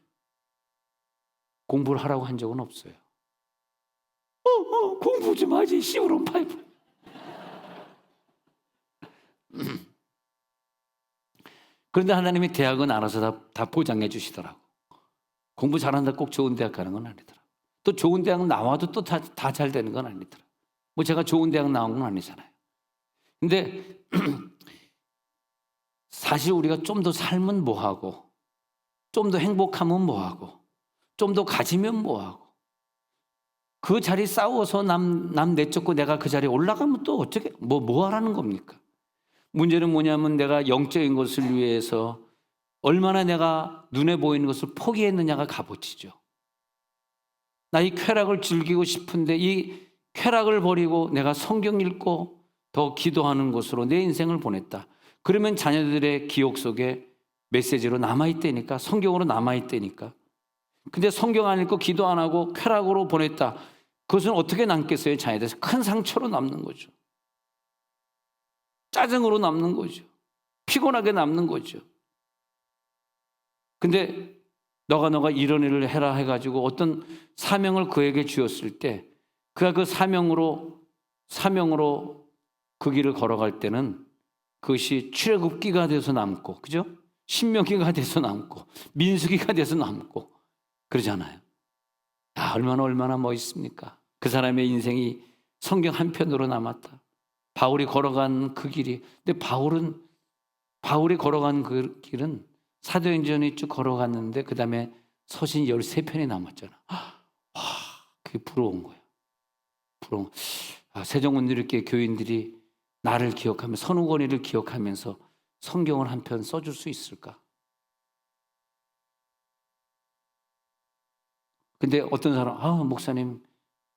공부를 하라고 한 적은 없어요. 공부 좀 하지, 시우롱 파이프. 그런데 하나님이 대학은 알아서 다 보장해 주시더라고. 공부 잘한다 꼭 좋은 대학 가는 건 아니더라고. 또 좋은 대학 나와도 또 다 잘 되는 건 아니더라고. 뭐 제가 좋은 대학 나온 건 아니잖아요. 근데 사실 우리가 좀 더 살면 뭐하고, 좀 더 행복하면 뭐하고, 좀 더 가지면 뭐하고, 그 자리 싸워서 남 내쫓고 내가 그 자리에 올라가면 또 어떻게, 뭐 하라는 겁니까? 문제는 뭐냐면 내가 영적인 것을 위해서 얼마나 내가 눈에 보이는 것을 포기했느냐가 값어치죠. 나 이 쾌락을 즐기고 싶은데 이 쾌락을 버리고 내가 성경 읽고 더 기도하는 것으로 내 인생을 보냈다. 그러면 자녀들의 기억 속에 메시지로 남아있다니까, 성경으로 남아있다니까. 근데 성경 안 읽고 기도 안 하고 쾌락으로 보냈다. 그것은 어떻게 남겠어요? 자녀들에서 큰 상처로 남는 거죠. 짜증으로 남는 거죠. 피곤하게 남는 거죠. 근데 너가 이런 일을 해라 해가지고 어떤 사명을 그에게 주었을 때 그가 그 사명으로 그 길을 걸어갈 때는 그것이 출애굽기가 돼서 남고, 그죠? 신명기가 돼서 남고, 민수기가 돼서 남고 그러잖아요. 얼마나 멋있습니까? 그 사람의 인생이 성경 한 편으로 남았다. 바울이 걸어간 그 길이. 근데 바울이 걸어간 그 길은 사도행전이 쭉 걸어갔는데 그 다음에 서신 13편이 남았잖아. 그게 부러운 거야. 부러운. 세종문이렇게 교인들이 나를 기억하며 선우건이를 기억하면서 성경을 한 편 써줄 수 있을까? 근데 어떤 사람, 목사님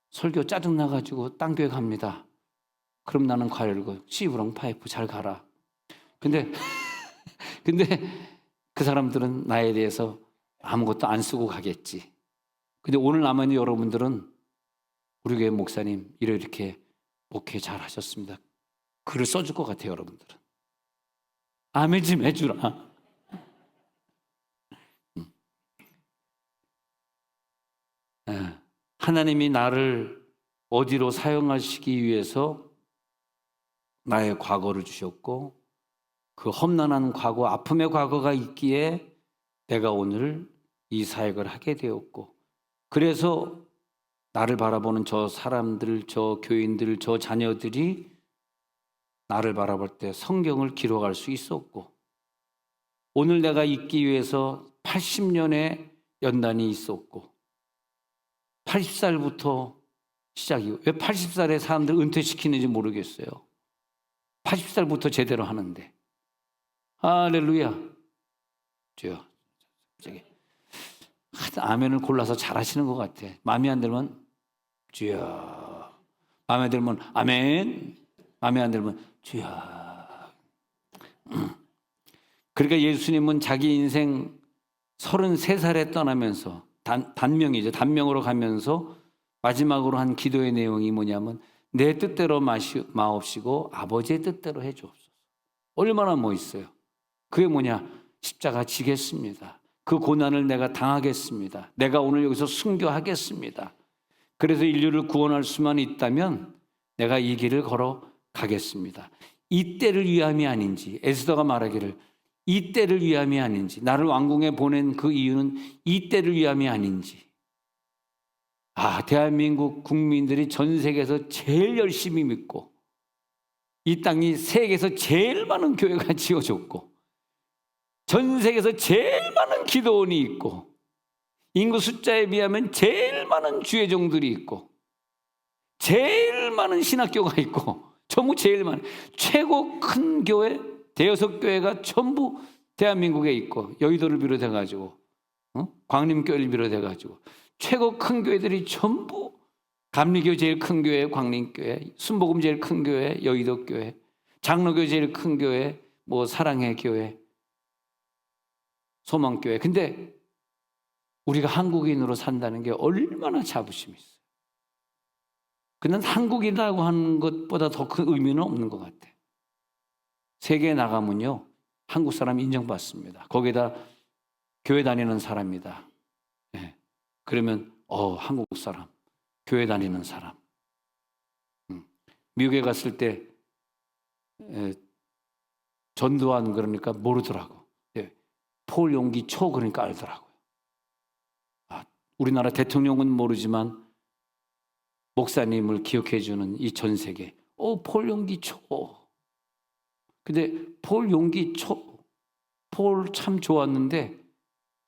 설교 짜증나가지고 딴 교회 갑니다. 그럼 나는 과열고 시부렁 파이프 잘 가라. 근데 그 사람들은 나에 대해서 아무것도 안 쓰고 가겠지. 근데 오늘 남아있는 여러분들은 우리 교회 목사님 이렇게 목회 잘 하셨습니다. 글을 써줄 것 같아요, 여러분들은. 아멘 좀 해주라. 하나님이 나를 어디로 사용하시기 위해서 나의 과거를 주셨고 그 험난한 과거, 아픔의 과거가 있기에 내가 오늘 이 사역을 하게 되었고, 그래서 나를 바라보는 저 사람들, 저 교인들, 저 자녀들이 나를 바라볼 때 성경을 기록할 수 있었고, 오늘 내가 있기 위해서 80년의 연단이 있었고, 80살부터 시작이고, 왜 80살에 사람들 은퇴시키는지 모르겠어요. 80살부터 제대로 하는데. 할렐루야. 주여. 아멘을 골라서 잘하시는 것 같아. 마음에 안 들면 주여, 마음에 들면 아멘, 마음에 안 들면 주여. 그러니까 예수님은 자기 인생 33살에 떠나면서 단명이죠. 단명으로 가면서 마지막으로 한 기도의 내용이 뭐냐면 내 뜻대로 마옵시고 아버지의 뜻대로 해주옵소서. 얼마나 멋있어요. 그게 뭐냐? 십자가 지겠습니다. 그 고난을 내가 당하겠습니다. 내가 오늘 여기서 순교하겠습니다. 그래서 인류를 구원할 수만 있다면 내가 이 길을 걸어가겠습니다. 이 때를 위함이 아닌지, 에스더가 말하기를 이 때를 위함이 아닌지, 나를 왕궁에 보낸 그 이유는 이 때를 위함이 아닌지. 대한민국 국민들이 전 세계에서 제일 열심히 믿고 이 땅이 세계에서 제일 많은 교회가 지어졌고 전 세계에서 제일 많은 기도원이 있고 인구 숫자에 비하면 제일 많은 주회종들이 있고 제일 많은 신학교가 있고 전부 제일 많은 최고 큰 교회 대여섯 교회가 전부 대한민국에 있고 여의도를 비롯해 가지고 광림교회를 비롯해 가지고 최고 큰 교회들이 전부 감리교 제일 큰 교회 광림교회, 순복음 제일 큰 교회 여의도 교회, 장로교 제일 큰 교회 뭐 사랑의 교회, 소망교회. 근데 우리가 한국인으로 산다는 게 얼마나 자부심이 있어요. 근데 한국인이라고 하는 것보다 더 큰 의미는 없는 것 같아. 세계에 나가면요 한국 사람 인정받습니다. 거기에다 교회 다니는 사람이다. 네. 그러면 한국 사람, 교회 다니는 사람. 미국에 갔을 때 전두환 그러니까 모르더라고. 폴 용기 초 그러니까 알더라고요. 우리나라 대통령은 모르지만 목사님을 기억해 주는 이 전 세계. 폴 용기 초. 근데 폴 용기 초, 폴 참 좋았는데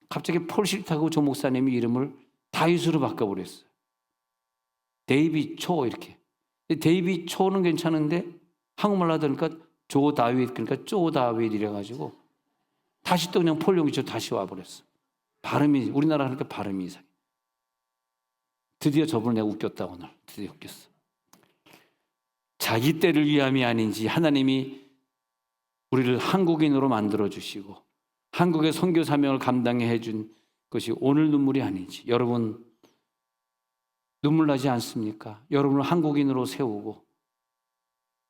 갑자기 폴 싫다고 조 목사님이 이름을 다윗으로 바꿔버렸어요. 데이비 초 이렇게. 데이비 초는 괜찮은데 한국말로 하니까 조 다윗 그러니까 쪼 다윗 이래가지고 다시 또 그냥 폴 용기 초 다시 와버렸어. 발음이 우리나라 하니까 발음이 이상해. 드디어 저번에 내가 웃겼다 오늘. 드디어 웃겼어. 자기 때를 위함이 아닌지 하나님이 우리를 한국인으로 만들어주시고 한국의 선교 사명을 감당해 해준 것이 오늘 눈물이 아닌지. 여러분 눈물 나지 않습니까? 여러분을 한국인으로 세우고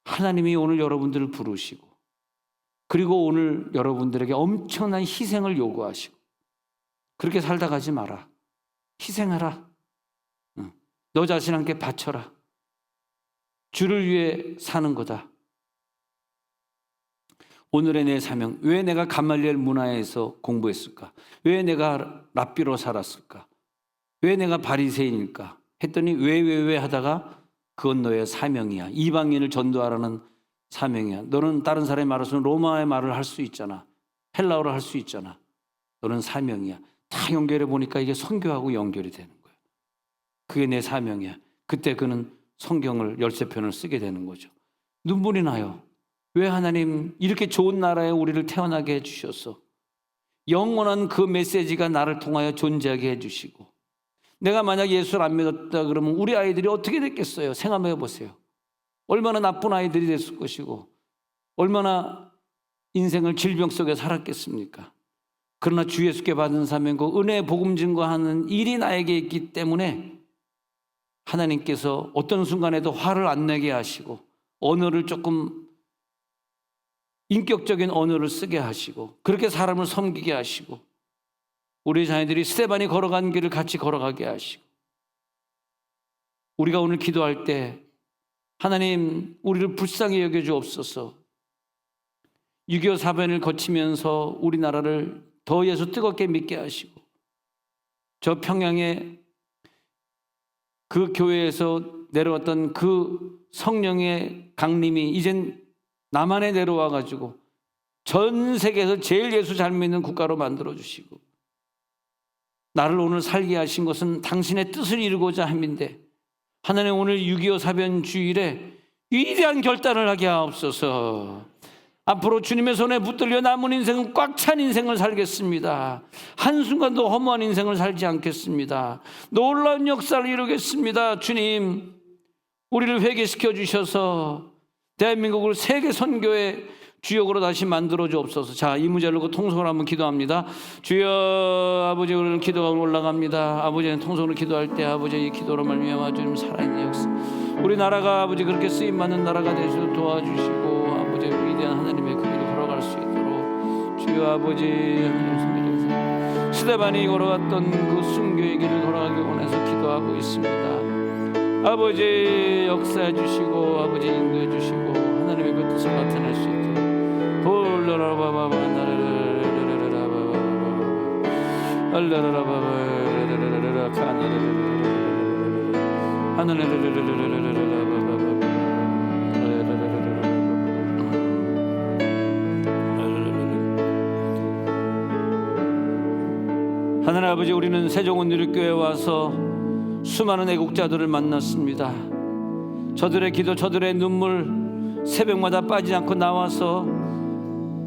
하나님이 오늘 여러분들을 부르시고 그리고 오늘 여러분들에게 엄청난 희생을 요구하시고 그렇게 살다 가지 마라. 희생하라. 너 자신한테 바쳐라. 주를 위해 사는 거다. 오늘의 내 사명, 왜 내가 가말리엘 문화에서 공부했을까? 왜 내가 랍비로 살았을까? 왜 내가 바리새인일까? 했더니 왜 하다가 그건 너의 사명이야. 이방인을 전도하라는 사명이야. 너는 다른 사람의 말로서는 로마의 말을 할 수 있잖아. 헬라어를 할 수 있잖아. 너는 사명이야. 다 연결해 보니까 이게 선교하고 연결이 되는 거야. 그게 내 사명이야. 그때 그는 성경을 13편을 쓰게 되는 거죠. 눈물이 나요. 왜 하나님 이렇게 좋은 나라에 우리를 태어나게 해주셨어? 영원한 그 메시지가 나를 통하여 존재하게 해주시고 내가 만약 예수를 안 믿었다 그러면 우리 아이들이 어떻게 됐겠어요? 생각해 보세요. 얼마나 나쁜 아이들이 됐을 것이고 얼마나 인생을 질병 속에 살았겠습니까? 그러나 주 예수께 받은 사명과 은혜의 복음 증거하는 일이 나에게 있기 때문에 하나님께서 어떤 순간에도 화를 안 내게 하시고 언어를 조금 인격적인 언어를 쓰게 하시고 그렇게 사람을 섬기게 하시고 우리 자녀들이 스데반이 걸어간 길을 같이 걸어가게 하시고 우리가 오늘 기도할 때 하나님 우리를 불쌍히 여겨주옵소서. 6.25 사변을 거치면서 우리나라를 더 예수 뜨겁게 믿게 하시고 저 평양에 그 교회에서 내려왔던 그 성령의 강림이 이젠 남한에 내려와 가지고 전 세계에서 제일 예수 잘 믿는 국가로 만들어 주시고 나를 오늘 살게 하신 것은 당신의 뜻을 이루고자 함인데 하나님 오늘 6.25 사변 주일에 위대한 결단을 하게 하옵소서. 앞으로 주님의 손에 붙들려 남은 인생은 꽉 찬 인생을 살겠습니다. 한순간도 허무한 인생을 살지 않겠습니다. 놀라운 역사를 이루겠습니다. 주님, 우리를 회개시켜 주셔서 대한민국을 세계 선교의 주역으로 다시 만들어 주옵소서. 자, 이 문제를 놓고 통성으로 한번 기도합니다. 주여, 아버지, 우리는 기도가 올라갑니다. 아버지는 통성으로 기도할 때 아버지의 기도로 말미암아 주님 살아있는 역사, 우리나라가 아버지 그렇게 쓰임받는 나라가 되시도록 도와주시고, 아버지 위대한 하나님의 그 길을 걸어갈 수 있도록 주여 아버지 하나님 선교적인 스데반이 걸어갔던 그 순교의 길을 걸어가기 원해서 기도하고 있습니다. 아버지 역사해 주시고 아버지 인도해 주시고 하나님의 그 뜻을 나타낼 수 있도록 홀라라바바바 나라라라라라바바 알라라라바바 하나님 아버지, 우리는 세종원누리교회에 와서 수많은 애국자들을 만났습니다. 저들의 기도, 저들의 눈물 새벽마다 빠지지 않고 나와서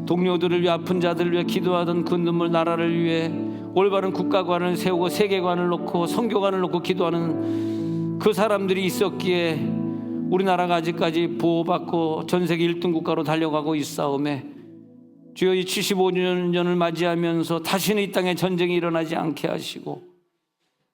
동료들을 위해, 아픈 자들을 위해 기도하던 그 눈물, 나라를 위해 올바른 국가관을 세우고 세계관을 놓고 선교관을 놓고 기도하는 그 사람들이 있었기에 우리나라가 아직까지 보호받고 전세계 1등 국가로 달려가고 있사오매, 주여 이 75년을 맞이하면서 다시는 이 땅에 전쟁이 일어나지 않게 하시고,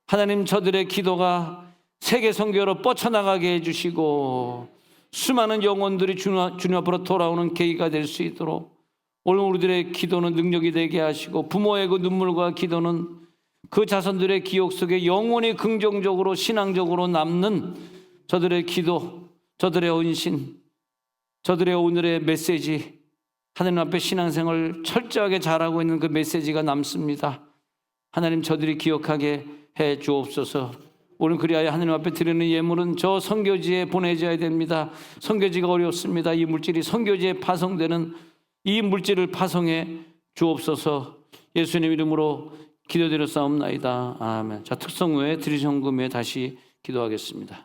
하나님 저들의 기도가 세계 선교로 뻗쳐나가게 해주시고 수많은 영혼들이 주님 앞으로 돌아오는 계기가 될 수 있도록 오늘 우리들의 기도는 능력이 되게 하시고, 부모의 그 눈물과 기도는 그 자손들의 기억 속에 영원히 긍정적으로 신앙적으로 남는 저들의 기도, 저들의 헌신, 저들의 오늘의 메시지, 하나님 앞에 신앙생활을 철저하게 잘하고 있는 그 메시지가 남습니다. 하나님 저들이 기억하게 해 주옵소서. 오늘 그리하여 하나님 앞에 드리는 예물은 저 선교지에 보내줘야 됩니다. 선교지가 어렵습니다. 이 물질이 선교지에 파송되는 이 물질을 파송해 주옵소서. 예수님 이름으로 기도드렸사옵나이다. 아멘. 자, 특성 후에 드리성금 후에 다시 기도하겠습니다.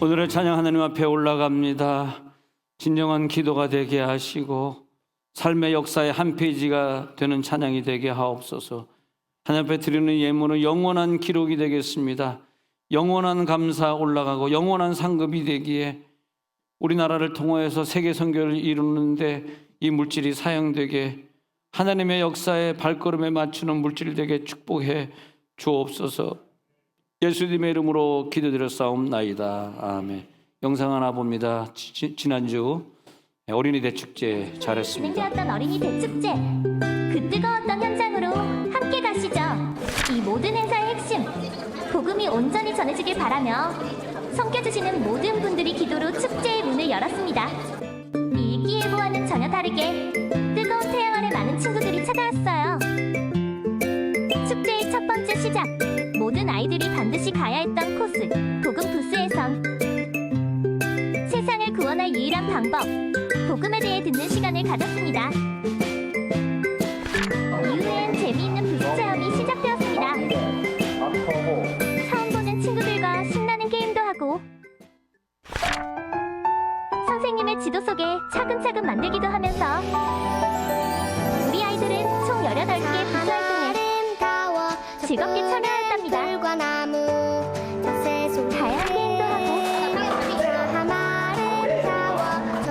오늘의 찬양 하나님 앞에 올라갑니다. 진정한 기도가 되게 하시고 삶의 역사의 한 페이지가 되는 찬양이 되게 하옵소서. 하나님 앞에 드리는 예물은 영원한 기록이 되겠습니다. 영원한 감사 올라가고 영원한 상급이 되기에 우리나라를 통하여서 세계 선교를 이루는데 이 물질이 사용되게 하나님의 역사에 발걸음에 맞추는 물질 되게 축복해 주옵소서. 예수님의 이름으로 기도드렸사옵나이다. 아멘. 영상 하나 봅니다. 지난주 어린이 대축제 잘했습니다. 진행되었던 어린이 대축제, 그 뜨거웠던 현장으로 함께 가시죠. 이 모든 행사의 핵심, 복음이 온전히 전해지길 바라며 섬겨주시는 모든 분들이 기도로 축제의 문을 열었습니다. 이 일기예보와는 전혀 다르게 뜨거운 태양 아래 많은 친구들이 찾아왔어요. 축제의 첫 번째 시작, 모든 아이들이 반드시 가야 했던 코스, 복음 부스에선 세상을 구원할 유일한 방법, 복음에 대해 듣는 시간을 가졌습니다. 이후엔 재미있는 부스 체험이 시작되었습니다. 처음 보는 친구들과 신나는 게임도 하고 선생님의 지도 속에 차근차근 만들기도 하면서 우리 아이들은 총 18개의 부스 활동에 즐겁게 참여했답니다. 다양한 게임도 하고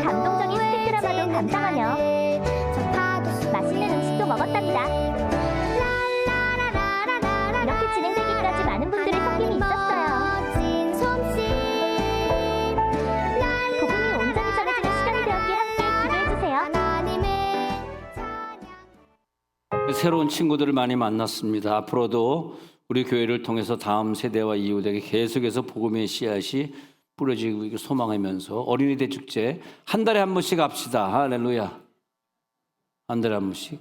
감동적인 스틱 드라마도 감상하며 맛있는 음식도 먹었답니다. 이렇게 진행되기까지 많은 분들의 섞임이 있었어요. 복음이 온전히 전해지는 시간이 되었기에 함께 기도해주세요. 새로운 친구들을 많이 만났습니다. 앞으로도 우리 교회를 통해서 다음 세대와 이웃에게 계속해서 복음의 씨앗이 뿌려지고 소망하면서 어린이 대축제 한 달에 한 번씩 합시다. 할렐루야. 한 달에 한 번씩.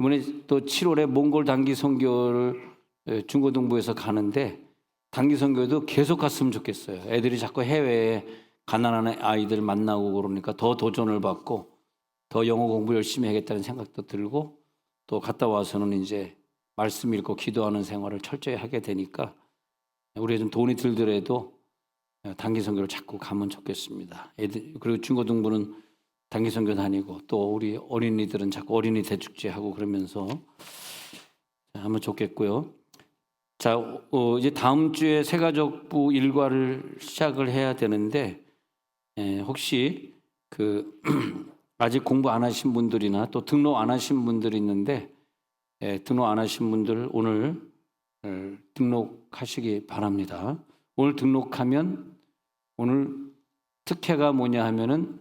이번에 또 7월에 몽골 단기 선교를 중고등부에서 가는데 단기 선교도 계속 갔으면 좋겠어요. 애들이 자꾸 해외에 가난한 아이들 만나고 그러니까 더 도전을 받고 더 영어 공부 열심히 하겠다는 생각도 들고 또 갔다 와서는 이제 말씀 읽고 기도하는 생활을 철저히 하게 되니까 우리가 좀 돈이 들더라도 단기 선교를 자꾸 가면 좋겠습니다. 애들 그리고 중고등부는 단기 선교 다니고 또 우리 어린이들은 자꾸 어린이 대축제 하고 그러면서 하면 좋겠고요. 자, 이제 다음 주에 새가족부 일과를 시작을 해야 되는데 혹시 그 아직 공부 안 하신 분들이나 또 등록 안 하신 분들이 있는데 등록 안 하신 분들 오늘 등록하시기 바랍니다. 오늘 등록하면 오늘 특혜가 뭐냐 하면은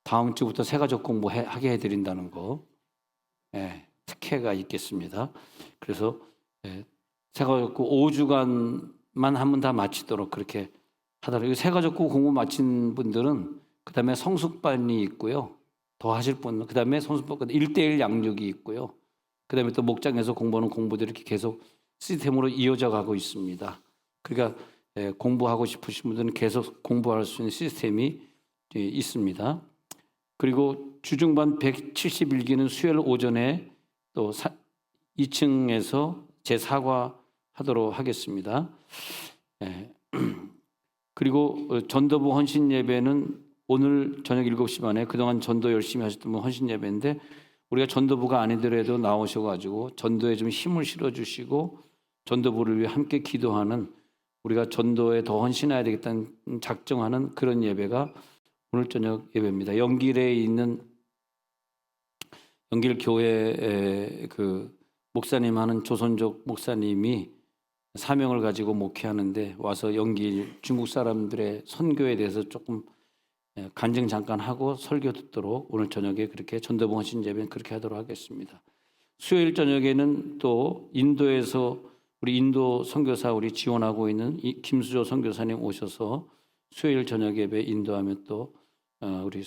다음 주부터 새가족 공부하게 해드린다는 거 특혜가 있겠습니다. 그래서 새가족부 5주간만 하면 다 마치도록 그렇게 하더라고요. 새가족부 공부 마친 분들은 그 다음에 성숙반이 있고요. 더 하실 분은 그 다음에 성숙반 1:1 양육이 있고요. 그 다음에 또 목장에서 공부하는 공부들이 이렇게 계속 시스템으로 이어져 가고 있습니다. 그러니까 공부하고 싶으신 분들은 계속 공부할 수 있는 시스템이 있습니다. 그리고 주중반 171기는 수요일 오전에 또 2층에서 제사과 하도록 하겠습니다. 그리고 전도부 헌신 예배는 오늘 저녁 7시 반에 그동안 전도 열심히 하셨던 분 헌신 예배인데 우리가 전도부가 아니더라도 나오셔가지고 전도에 좀 힘을 실어주시고 전도부를 위해 함께 기도하는 우리가 전도에 더 헌신해야 되겠다는 작정하는 그런 예배가 오늘 저녁 예배입니다. 영길에 있는 영길 교회 그 목사님 하는 조선족 목사님이 사명을 가지고 목회하는데 와서 영길 중국 사람들의 선교에 대해서 조금 간증 잠깐 하고 설교 듣도록 오늘 저녁에 그렇게 전도부 헌신 예배는 그렇게 하도록 하겠습니다. 수요일 저녁에는 또 인도에서 우리 인도 선교사 우리 지원하고 있는 김수조 선교사님 오셔서 수요일 저녁 예배 인도하면 또 우리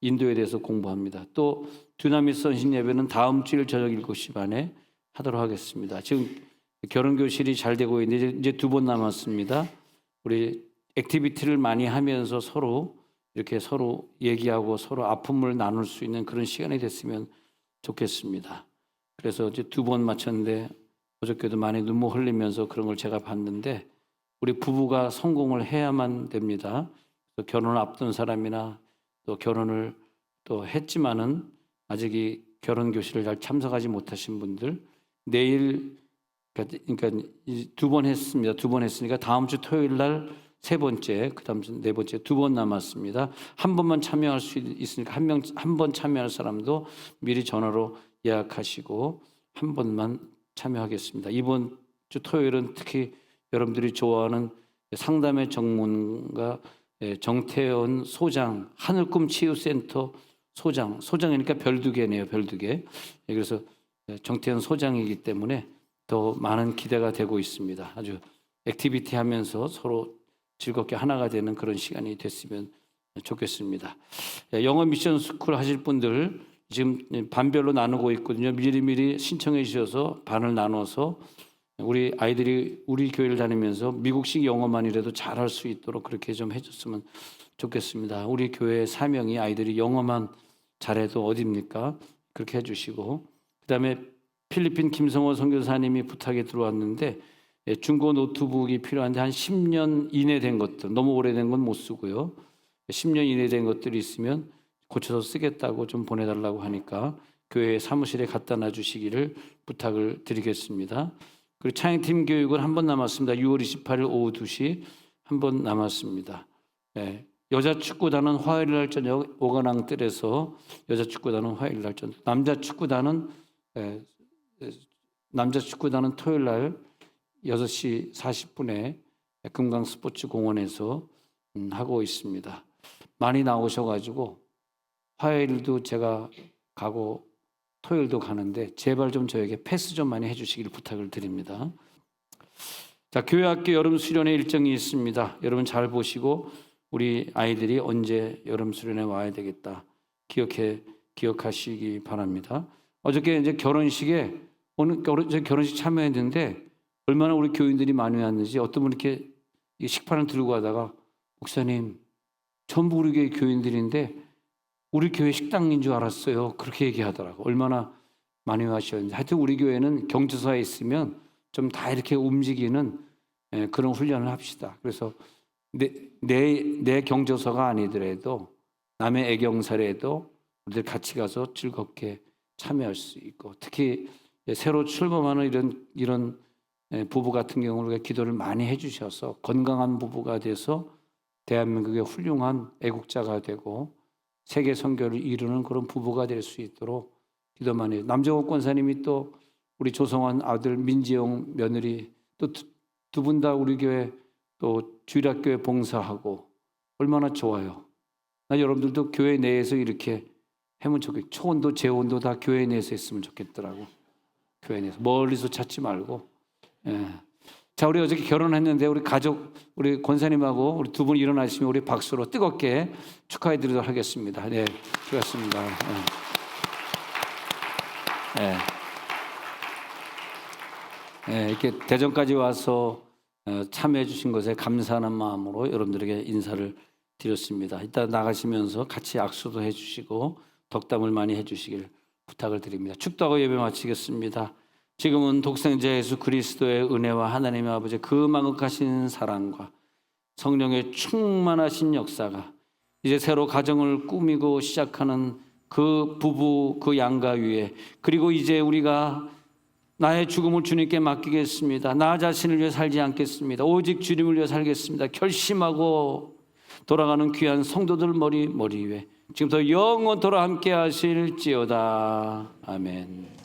인도에 대해서 공부합니다. 또 두나미스 헌신 예배는 다음 주일 저녁 7시 반에 하도록 하겠습니다. 지금 결혼교실이 잘 되고 있는데 이제 2번 남았습니다. 우리 액티비티를 많이 하면서 서로 이렇게 서로 얘기하고 서로 아픔을 나눌 수 있는 그런 시간이 됐으면 좋겠습니다. 그래서 이제 2번 마쳤는데 어저께도 많이 눈물 흘리면서 그런 걸 제가 봤는데 우리 부부가 성공을 해야만 됩니다. 결혼을 앞둔 사람이나 또 결혼을 또 했지만은 아직 이 결혼 교실을 잘 참석하지 못하신 분들 내일 그러니까 2번 했습니다. 2번 했으니까 다음 주 토요일 날 세 번째, 그다음 네 번째, 두 번 남았습니다. 한 번만 참여할 수 있으니까 한 번 참여할 사람도 미리 전화로 예약하시고 한 번만 참여하겠습니다. 이번 주 토요일은 특히 여러분들이 좋아하는 상담의 전문가 정태현 소장, 하늘꿈 치유센터 소장이니까 별두개네요, 별두개. 그래서 정태현 소장이기 때문에 더 많은 기대가 되고 있습니다. 아주 액티비티 하면서 서로 즐겁게 하나가 되는 그런 시간이 됐으면 좋겠습니다. 영어 미션 스쿨 하실 분들 지금 반별로 나누고 있거든요. 미리미리 신청해 주셔서 반을 나눠서 우리 아이들이 우리 교회를 다니면서 미국식 영어만이라도 잘할 수 있도록 그렇게 좀 해줬으면 좋겠습니다. 우리 교회의 사명이 아이들이 영어만 잘해도 어딥니까? 그렇게 해주시고, 그다음에 필리핀 김성호 선교사님이 부탁이 들어왔는데 중고 노트북이 필요한데 한 10년 이내 된 것들, 너무 오래된 건 못 쓰고요. 10년 이내 된 것들이 있으면 고쳐서 쓰겠다고 좀 보내달라고 하니까 교회 사무실에 갖다 놔주시기를 부탁을 드리겠습니다. 그리고 창의팀 교육은 한 번 남았습니다. 6월 28일 오후 2시 한 번 남았습니다. 여자 축구단은 화요일 날 저녁 오가랑 뜰에서 여자 축구단은 화요일 날 저녁, 남자 축구단은 토요일 날 6시 40분에 금강 스포츠 공원에서 하고 있습니다. 많이 나오셔가지고 화요일도 제가 가고 토요일도 가는데 제발 좀 저에게 패스 좀 많이 해주시길 부탁을 드립니다. 자, 교회학교 여름 수련회 일정이 있습니다. 여러분 잘 보시고 우리 아이들이 언제 여름 수련회 와야 되겠다 기억하시기 바랍니다. 어저께 이제 결혼식에 오늘 결혼식 참여했는데 얼마나 우리 교인들이 많이 왔는지 어떤 분이 이렇게 식판을 들고 가다가 목사님 전부 우리 교회 교인들인데 우리 교회 식당인 줄 알았어요. 그렇게 얘기하더라고. 얼마나 많이 와셨는지. 하여튼 우리 교회는 경주사에 있으면 좀 다 이렇게 움직이는 그런 훈련을 합시다. 그래서 내 경조서가 아니더라도 남의 애경사라도 우리들 같이 가서 즐겁게 참여할 수 있고, 특히 새로 출범하는 이런 부부 같은 경우는 우리가 기도를 많이 해주셔서 건강한 부부가 돼서 대한민국의 훌륭한 애국자가 되고 세계 선교를 이루는 그런 부부가 될 수 있도록 기도 많이 해요. 남정옥 권사님이 또 우리 조성환 아들 민지영 며느리 또 두 분 다 우리 교회 또 주일학교에 봉사하고 얼마나 좋아요. 나 여러분들도 교회 내에서 이렇게 하면 좋겠고, 초혼도 재혼도 다 교회 내에서 했으면 좋겠더라고. 교회 내에서 멀리서 찾지 말고. 자, 우리 어저께 결혼했는데 우리 가족, 우리 권사님하고 우리 두 분 일어나시면 우리 박수로 뜨겁게 축하해 드리도록 하겠습니다. 네, 수고하셨습니다. 이렇게 대전까지 와서 참여해 주신 것에 감사하는 마음으로 여러분들에게 인사를 드렸습니다. 이따 나가시면서 같이 악수도 해 주시고 덕담을 많이 해 주시길 부탁을 드립니다. 축도하고 예배 마치겠습니다. 지금은 독생자 예수 그리스도의 은혜와 하나님의 아버지의 그 망극하신 사랑과 성령의 충만하신 역사가 이제 새로 가정을 꾸미고 시작하는 그 부부 그 양가 위에, 그리고 이제 우리가 나의 죽음을 주님께 맡기겠습니다. 나 자신을 위해 살지 않겠습니다. 오직 주님을 위해 살겠습니다. 결심하고 돌아가는 귀한 성도들 머리 위에 지금부터 영원토록 함께 하실지어다. 아멘.